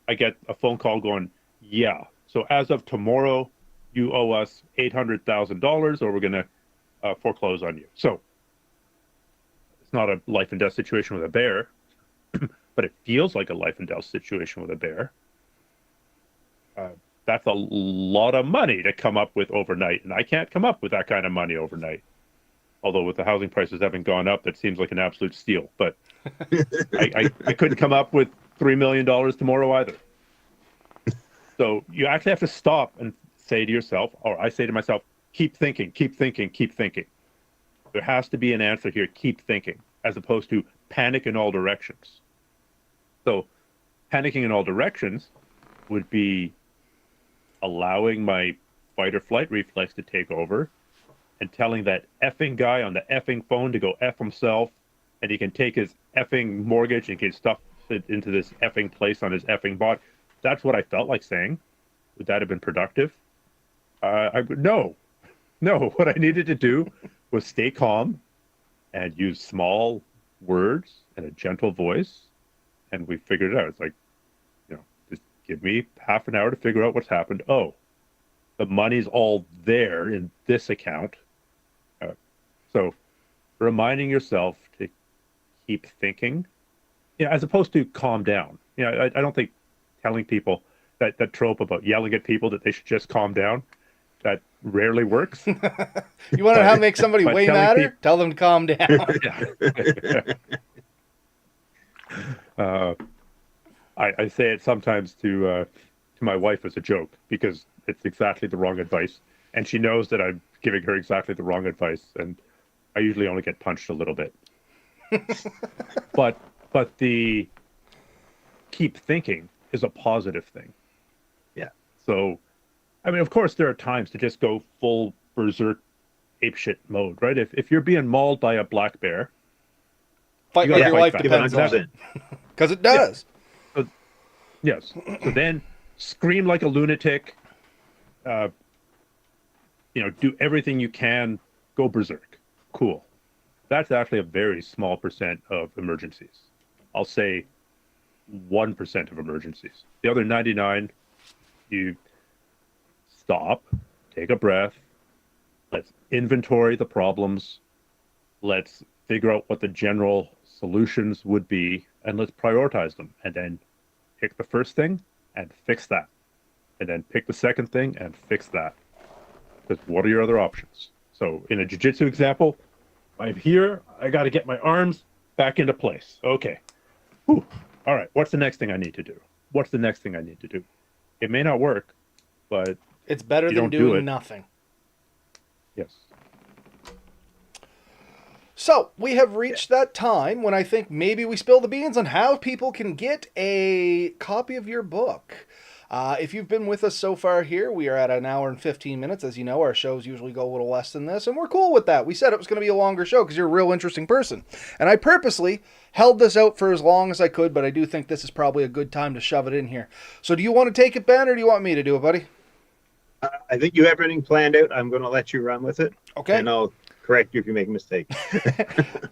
I get a phone call going, yeah, so as of tomorrow, you owe us $800,000 or we're going to foreclose on you. So it's not a life and death situation with a bear, but it feels like a life and death situation with a bear. That's a lot of money to come up with overnight, and I can't come up with that kind of money overnight. Although with the housing prices having gone up, that seems like an absolute steal. But I couldn't come up with $3 million tomorrow either. So you actually have to stop and say to yourself, or I say to myself, keep thinking, keep thinking, keep thinking. There has to be an answer here, keep thinking, as opposed to panic in all directions. So panicking in all directions would be allowing my fight or flight reflex to take over and telling that effing guy on the effing phone to go F himself, and he can take his effing mortgage and get stuff into this effing place on his effing bot. That's what I felt like saying. Would that have been productive? No. What I needed to do was stay calm and use small words and a gentle voice, and we figured it out. It's like, just give me half an hour to figure out what's happened. Oh, the money's all there in this account. So reminding yourself to keep thinking, as opposed to calm down. I don't think telling people that trope about yelling at people that they should just calm down, that rarely works. You want to know how to make somebody way madder? Tell them to calm down. I say it sometimes to my wife as a joke, because it's exactly the wrong advice, and she knows that I'm giving her exactly the wrong advice, and I usually only get punched a little bit. but the keep thinking is a positive thing. Yeah. So, I mean, of course, there are times to just go full berserk apeshit mode, right? If you're being mauled by a black bear, fight like your life depends on it. Because it does. Yeah. Yes. So then scream like a lunatic, do everything you can, go berserk. Cool. That's actually a very small percent of emergencies. I'll say 1% of emergencies. The other 99, you stop, take a breath, let's inventory the problems, let's figure out what the general solutions would be, and let's prioritize them, and then pick the first thing and fix that, and then pick the second thing and fix that. Because what are your other options? So in a jiu-jitsu example, I'm here, I got to get my arms back into place. Okay. Whew. All right, what's the next thing I need to do? What's the next thing I need to do? It may not work, but it's better than doing nothing. Yes. So we have reached that time when I think maybe we spill the beans on how people can get a copy of your book. If you've been with us so far here, we are at an hour and 15 minutes. As you know, our shows usually go a little less than this, and we're cool with that. We said it was going to be a longer show because you're a real interesting person. And I purposely held this out for as long as I could, but I do think this is probably a good time to shove it in here. So do you want to take it, Ben, or do you want me to do it, buddy? I think you have everything planned out. I'm going to let you run with it. Okay. And I'll correct you if you make a mistake.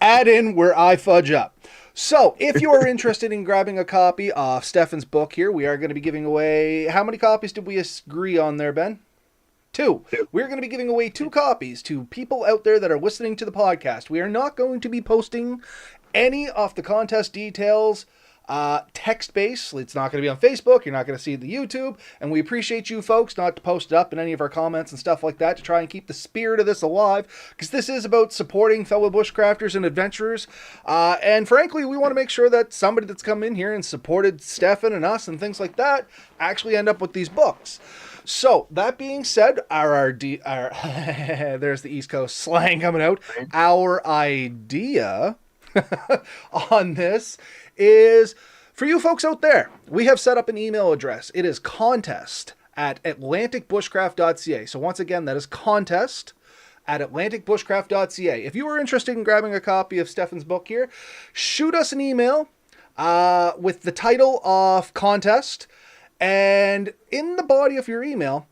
Add in where I fudge up. So, if you are interested in grabbing a copy of Stefan's book here, we are going to be giving away... How many copies did we agree on there, Ben? 2. We're going to be giving away 2 copies to people out there that are listening to the podcast. We are not going to be posting any of the contest details text-based. It's not going to be on Facebook. You're not going to see it on the YouTube. And we appreciate you folks not to post it up in any of our comments and stuff like that to try and keep the spirit of this alive, because this is about supporting fellow bushcrafters and adventurers. And frankly, we want to make sure that somebody that's come in here and supported Stefan and us and things like that actually end up with these books. So, that being said, there's the East Coast slang coming out. Our idea on this is for you folks out there. We have set up an email address. It is contest@atlanticbushcraft.ca. So once again, that is contest@atlanticbushcraft.ca. If you are interested in grabbing a copy of Stefan's book here, shoot us an email with the title of contest, and in the body of your email,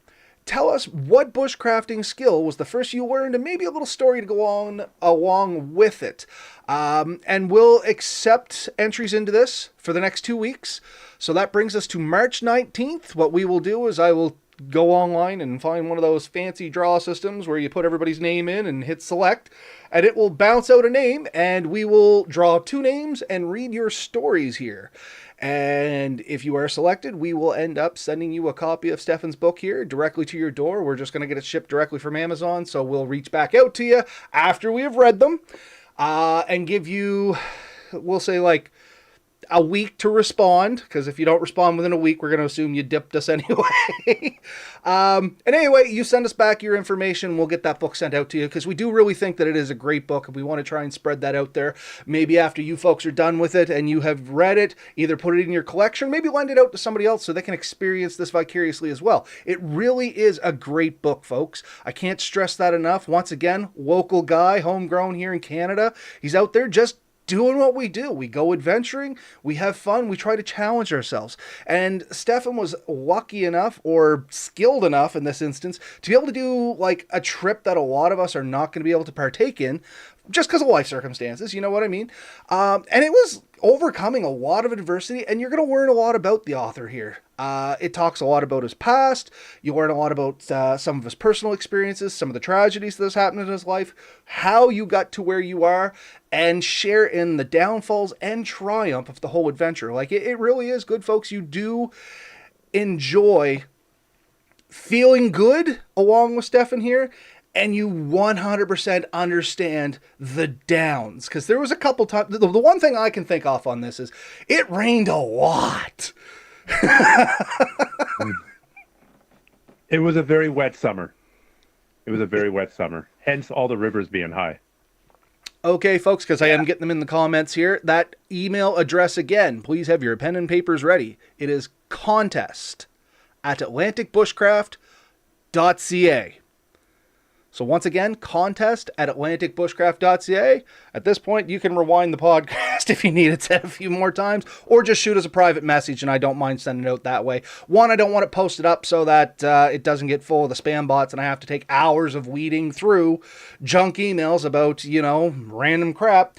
tell us what bushcrafting skill was the first you learned, and maybe a little story to go on along with it. And we'll accept entries into this for the next 2 weeks. So that brings us to March 19th. What we will do is I will go online and find one of those fancy draw systems where you put everybody's name in and hit select, and it will bounce out a name, and we will draw 2 names and read your stories here. And if you are selected, we will end up sending you a copy of Stefan's book here directly to your door. We're just going to get it shipped directly from Amazon, so we'll reach back out to you after we have read them and give you, we'll say, like a week to respond, because if you don't respond within a week, we're going to assume you dipped us anyway. And anyway, you send us back your information, we'll get that book sent out to you, because we do really think that it is a great book, and we want to try and spread that out there. Maybe after you folks are done with it and you have read it, either put it in your collection, maybe lend it out to somebody else so they can experience this vicariously as well. It really is a great book, folks. I can't stress that enough. Once again, local guy, homegrown here in Canada. He's out there just doing what we do. We go adventuring, we have fun, we try to challenge ourselves. And Stefan was lucky enough, or skilled enough in this instance, to be able to do like a trip that a lot of us are not going to be able to partake in just because of life circumstances, you know what I mean? And it was overcoming a lot of adversity, and you're going to learn a lot about the author here. It talks a lot about his past. You learn a lot about some of his personal experiences, some of the tragedies that has happened in his life, how you got to where you are, and share in the downfalls and triumph of the whole adventure. Like, it really is good, folks. You do enjoy feeling good along with Stefan here, and you 100% understand the downs. Because there was a couple times, the one thing I can think off on this is it rained a lot. It was a very wet summer. Hence all the rivers being high. Okay, folks, because I am getting them in the comments here. That email address again, please have your pen and papers ready. It is contest@atlanticbushcraft.ca. So once again, contest@atlanticbushcraft.ca. At this point, you can rewind the podcast if you need it said a few more times, or just shoot us a private message, and I don't mind sending it out that way. One, I don't want it posted up so that it doesn't get full of the spam bots, and I have to take hours of weeding through junk emails about, random crap.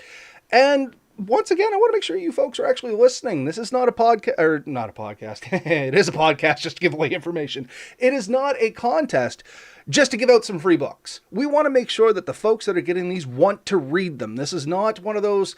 And once again, I want to make sure you folks are actually listening. This is not a podcast, or not a podcast. It is a podcast just to give away information. It is not a contest just to give out some free books. We want to make sure that the folks that are getting these want to read them. This is not one of those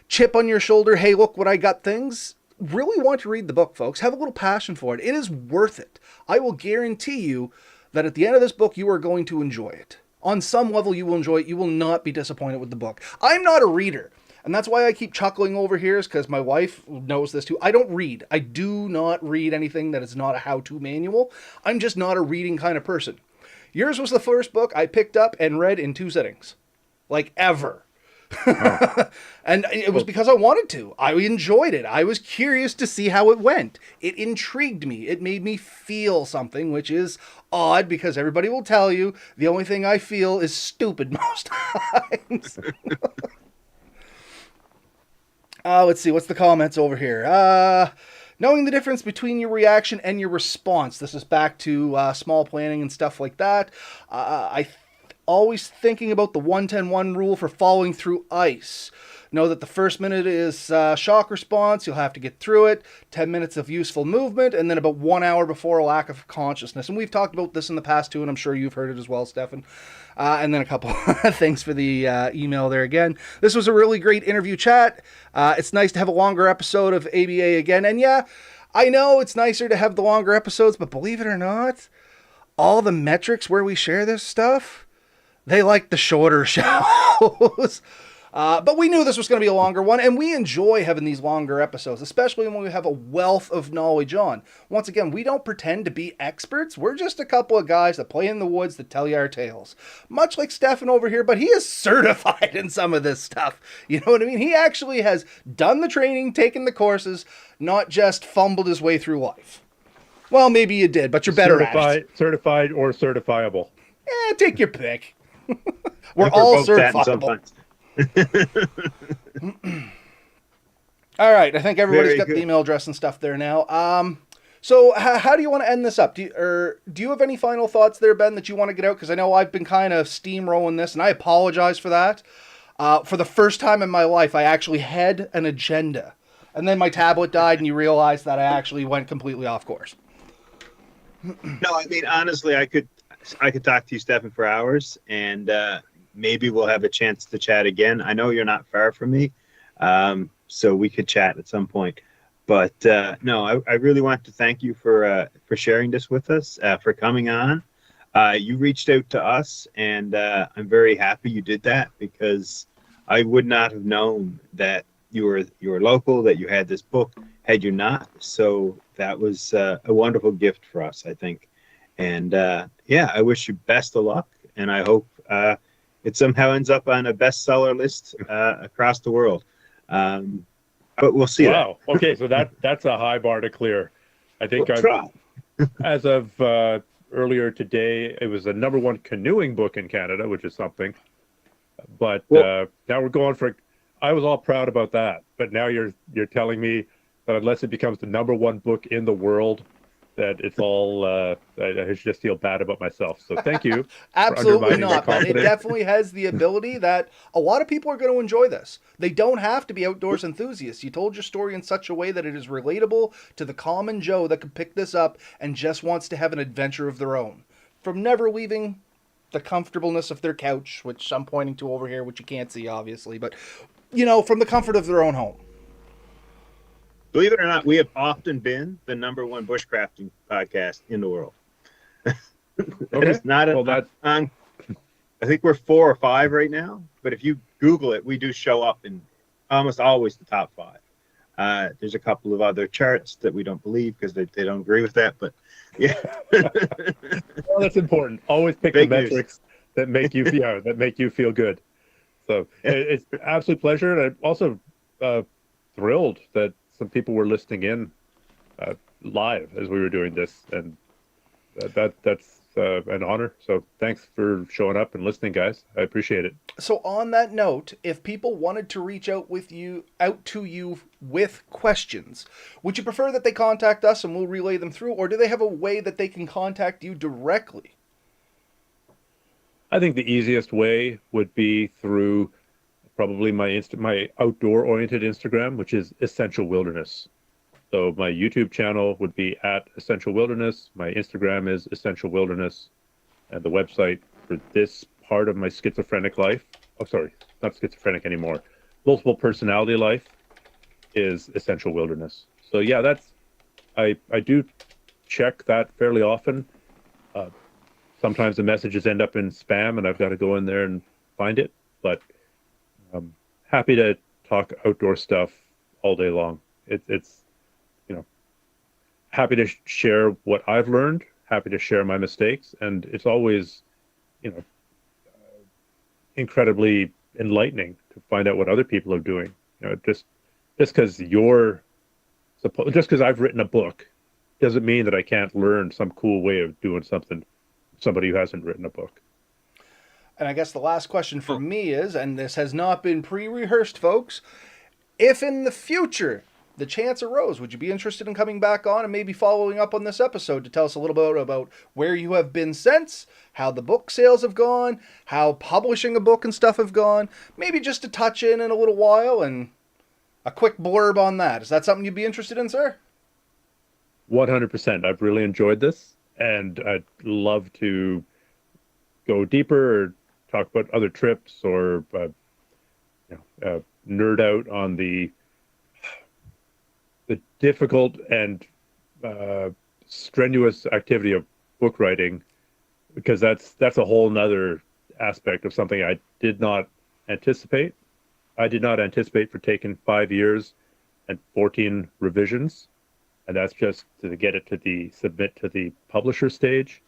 chip on your shoulder, hey, look what I got things. Really want to read the book, folks. Have a little passion for it. It is worth it. I will guarantee you that at the end of this book, you are going to enjoy it. On some level, you will enjoy it. You will not be disappointed with the book. I'm not a reader. And that's why I keep chuckling over here, is because my wife knows this too. I don't read. I do not read anything that is not a how-to manual. I'm just not a reading kind of person. Yours was the first book I picked up and read in 2 sittings. Like, ever. Oh. And it was because I wanted to. I enjoyed it. I was curious to see how it went. It intrigued me. It made me feel something, which is odd because everybody will tell you the only thing I feel is stupid most times. Let's see. What's the comments over here? Knowing the difference between your reaction and your response. This is back to small planning and stuff like that. Always thinking about the 1-10-1 rule for following through ice. Know that the first minute is shock response. You'll have to get through it. 10 minutes of useful movement. And then about 1 hour before a lack of consciousness. And we've talked about this in the past too, and I'm sure you've heard it as well, Stefan. And then a couple things for the email there again. This was a really great interview chat. It's nice to have a longer episode of ABA again. And yeah, I know it's nicer to have the longer episodes, but believe it or not, all the metrics where we share this stuff, they like the shorter shows. But we knew this was going to be a longer one, and we enjoy having these longer episodes, especially when we have a wealth of knowledge on. Once again, we don't pretend to be experts. We're just a couple of guys that play in the woods that tell you our tales. Much like Stefan over here, but he is certified in some of this stuff. You know what I mean? He actually has done the training, taken the courses, not just fumbled his way through life. Well, maybe you did, but you're better at it. Certified or certifiable. Take your pick. We're all certifiable. All right, I think everybody's got the email address and stuff there now. So how do you want to end this up? Do you have any final thoughts there, Ben, that you want to get out? Because I know I've been kind of steamrolling this, and I apologize for that. For the first time in my life, I actually had an agenda. And then my tablet died, and you realize that I actually went completely off course. No, I mean, honestly, I could talk to you, Stefan, for hours, and maybe we'll have a chance to chat again. I know you're not far from me, so we could chat at some point. But no, I really want to thank you for sharing this with us, for coming on. You reached out to us, and I'm very happy you did that, because I would not have known that you were local, that you had this book, had you not. So that was a wonderful gift for us, I think. And yeah, I wish you best of luck, and I hope it somehow ends up on a bestseller list across the world. But we'll see. Wow. Okay, so that's a high bar to clear. I think as of earlier today, it was the #1 canoeing book in Canada, which is something. But now we're going for. I was all proud about that, but now you're telling me that unless it becomes the #1 book in the world, that it's all, I just feel bad about myself. So thank you for Absolutely undermining my not, but it confidence. definitely has the ability that a lot of people are going to enjoy this. They don't have to be outdoors enthusiasts. You told your story in such a way that it is relatable to the common Joe that could pick this up and just wants to have an adventure of their own. From never leaving the comfortableness of their couch, which I'm pointing to over here, which you can't see obviously, but from the comfort of their own home. Believe it or not, we have often been the #1 bushcrafting podcast in the world. Okay. It's not on. I think we're 4 or 5 right now, but if you Google it, we do show up in almost always the top 5. There's a couple of other charts that we don't believe because they don't agree with that, but yeah. Well, that's important. Always pick Big the news. metrics that make you feel good. So it's an absolute pleasure, and I'm also thrilled that some people were listening in live as we were doing this, and that's an honor. So thanks for showing up and listening, guys. I appreciate it. So on that note, if people wanted to reach out to you with questions, would you prefer that they contact us and we'll relay them through, or do they have a way that they can contact you directly? I think the easiest way would be through probably my outdoor-oriented Instagram, which is Essential Wilderness. So my YouTube channel would be at Essential Wilderness. My Instagram is Essential Wilderness. And the website for this part of my schizophrenic life, not schizophrenic anymore, multiple personality life, is Essential Wilderness. So yeah, I do check that fairly often. Sometimes the messages end up in spam and I've got to go in there and find it. But I'm happy to talk outdoor stuff all day long. It's happy to share what I've learned, happy to share my mistakes, and it's always, incredibly enlightening to find out what other people are doing. Just because I've written a book doesn't mean that I can't learn some cool way of doing something somebody who hasn't written a book. And I guess the last question for me is, and this has not been pre-rehearsed, folks, if in the future the chance arose, would you be interested in coming back on and maybe following up on this episode to tell us a little bit about where you have been since, how the book sales have gone, how publishing a book and stuff have gone, maybe just to touch in a little while and a quick blurb on that. Is that something you'd be interested in, sir? 100%. I've really enjoyed this, and I'd love to go deeper or talk about other trips or nerd out on the difficult and strenuous activity of book writing, because that's a whole nother aspect of something I did not anticipate. I did not anticipate for taking 5 years and 14 revisions, and that's just to get it to submit to the publisher stage.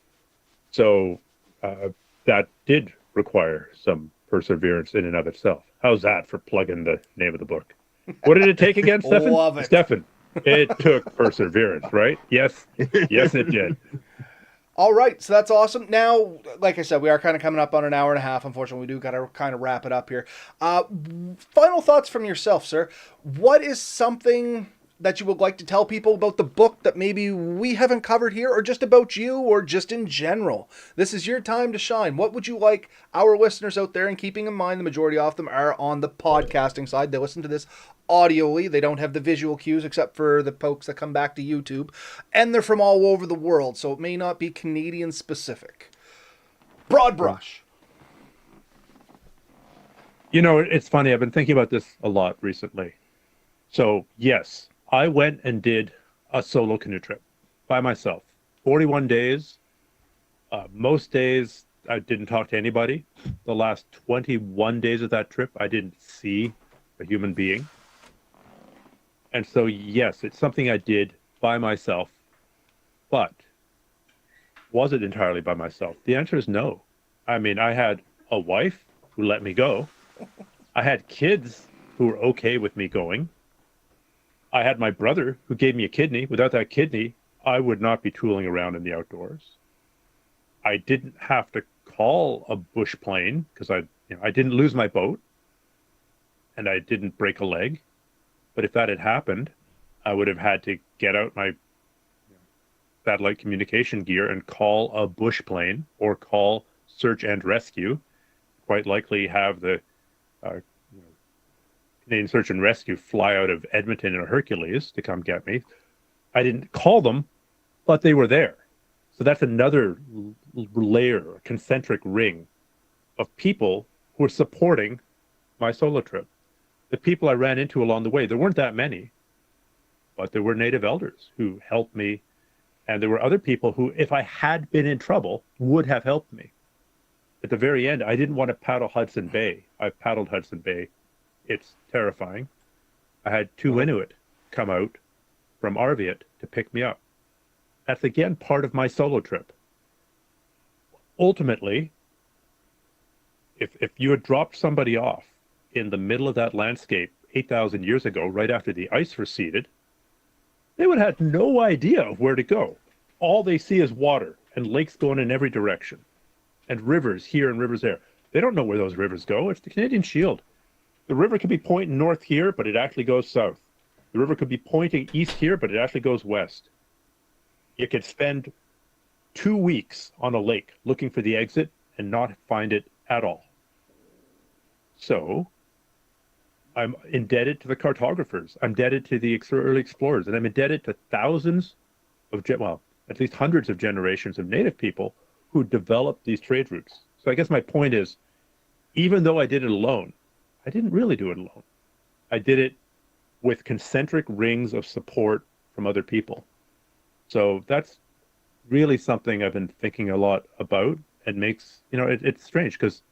So that did require some perseverance in and of itself. How's that for plugging the name of the book? What did it take again, Stefan? Love it. Stefan, it took perseverance, right? Yes, it did. All right, so that's awesome. Now, like I said, we are kind of coming up on an hour and a half. Unfortunately, we do got to kind of wrap it up here. Final thoughts from yourself, sir. What is something that you would like to tell people about the book that maybe we haven't covered here, or just about you, or just in general? This is your time to shine. What would you like our listeners out there, and keeping in mind the majority of them are on the podcasting side, they listen to this audioly, they don't have the visual cues except for the folks that come back to YouTube, and they're from all over the world, so it may not be Canadian specific. Broad brush. It's funny, I've been thinking about this a lot recently. So yes, I went and did a solo canoe trip by myself, 41 days. Most days I didn't talk to anybody. The last 21 days of that trip, I didn't see a human being. And so, yes, it's something I did by myself, but was it entirely by myself? The answer is no. I mean, I had a wife who let me go. I had kids who were okay with me going. I had my brother who gave me a kidney. Without that kidney, I would not be tooling around in the outdoors. I didn't have to call a bush plane because I didn't lose my boat and I didn't break a leg. But if that had happened, I would have had to get out my satellite communication gear and call a bush plane or call search and rescue. Quite likely have the Canadian Search and Rescue fly out of Edmonton in a Hercules to come get me. I didn't call them, but they were there. So that's another layer, concentric ring of people who are supporting my solo trip. The people I ran into along the way, there weren't that many, but there were Native elders who helped me. And there were other people who, if I had been in trouble, would have helped me. At the very end, I didn't want to paddle Hudson Bay. I've paddled Hudson Bay. It's terrifying. I had 2 Inuit come out from Arviat to pick me up. That's again part of my solo trip. Ultimately, if you had dropped somebody off in the middle of that landscape 8,000 years ago, right after the ice receded, they would have had no idea of where to go. All they see is water and lakes going in every direction and rivers here and rivers there. They don't know where those rivers go. It's the Canadian Shield. The river could be pointing north here, but it actually goes south. The river could be pointing east here, but it actually goes west. You could spend 2 weeks on a lake looking for the exit and not find it at all. So I'm indebted to the cartographers. I'm indebted to the early explorers, and I'm indebted to thousands of, at least hundreds of generations of Native people who developed these trade routes. So I guess my point is, even though I did it alone, I didn't really do it alone. I did it with concentric rings of support from other people. So that's really something I've been thinking a lot about, and makes, it's strange because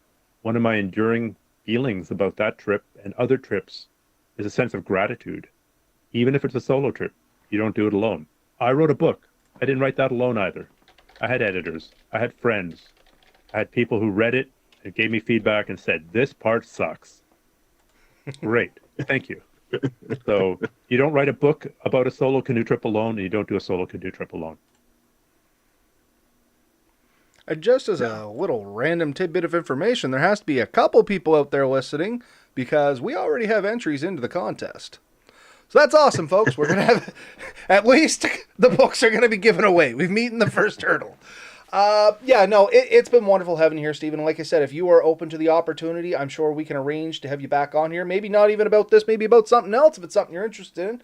one of my enduring feelings about that trip and other trips is a sense of gratitude. Even if it's a solo trip, you don't do it alone. I wrote a book. I didn't write that alone either. I had editors. I had friends. I had people who read it and gave me feedback and said, this part sucks. Great. Thank you. So you don't write a book about a solo canoe trip alone, and you don't do a solo canoe trip alone. Just as a little random tidbit of information, there has to be a couple people out there listening, because we already have entries into the contest. So that's awesome, folks. We're going to have, at least the books are going to be given away. We've meeting the first hurdle. It's been wonderful having you here, Stephen. Like I said, if you are open to the opportunity, I'm sure we can arrange to have you back on here. Maybe not even about this, maybe about something else if it's something you're interested in.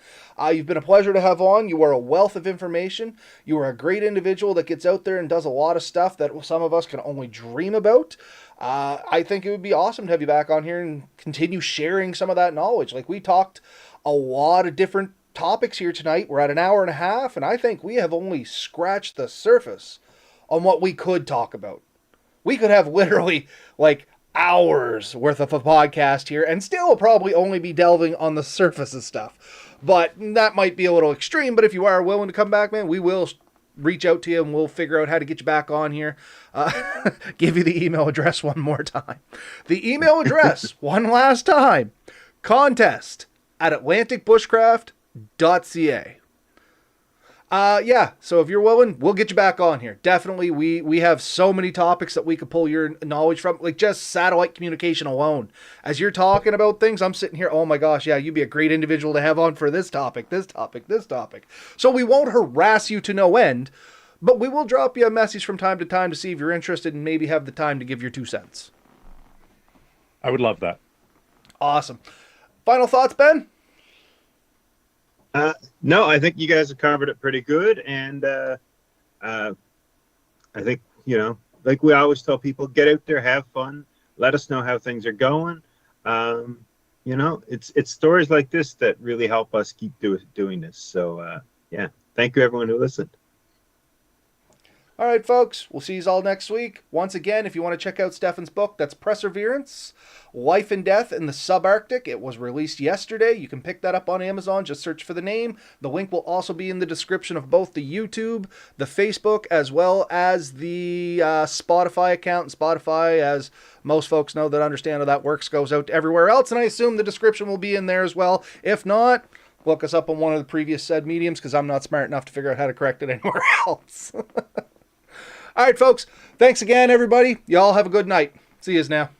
You've been a pleasure to have on. You are a wealth of information. You are a great individual that gets out there and does a lot of stuff that some of us can only dream about. I think it would be awesome to have you back on here and continue sharing some of that knowledge. Like, we talked a lot of different topics here tonight. We're at an hour and a half, and I think we have only scratched the surface on what we could talk about. We could have literally like hours worth of a podcast here and still probably only be delving on the surface of stuff. But that might be a little extreme, but if you are willing to come back, man, we will reach out to you and we'll figure out how to get you back on here. Give you the email address one more time. The email address, one last time, contest@atlanticbushcraft.ca. So if you're willing, we'll get you back on here. Definitely, we have so many topics that we could pull your knowledge from, like just satellite communication alone. As you're talking about things, I'm sitting here, oh my gosh, yeah, you'd be a great individual to have on for this topic, this topic, this topic. So we won't harass you to no end, but we will drop you a message from time to time to see if you're interested and maybe have the time to give your 2 cents. I would love that. Awesome. Final thoughts, Ben? No, I think you guys have covered it pretty good. And I think, like we always tell people, get out there, have fun. Let us know how things are going. It's stories like this that really help us keep doing this. So, thank you, everyone who listened. All right, folks, we'll see you all next week. Once again, if you want to check out Stefan's book, that's Perseverance, Life and Death in the Subarctic. It was released yesterday. You can pick that up on Amazon. Just search for the name. The link will also be in the description of both the YouTube, the Facebook, as well as the Spotify account. And Spotify, as most folks know that understand how that works, goes out to everywhere else. And I assume the description will be in there as well. If not, look us up on one of the previous said mediums, because I'm not smart enough to figure out how to correct it anywhere else. All right, folks. Thanks again, everybody. Y'all have a good night. See yous now.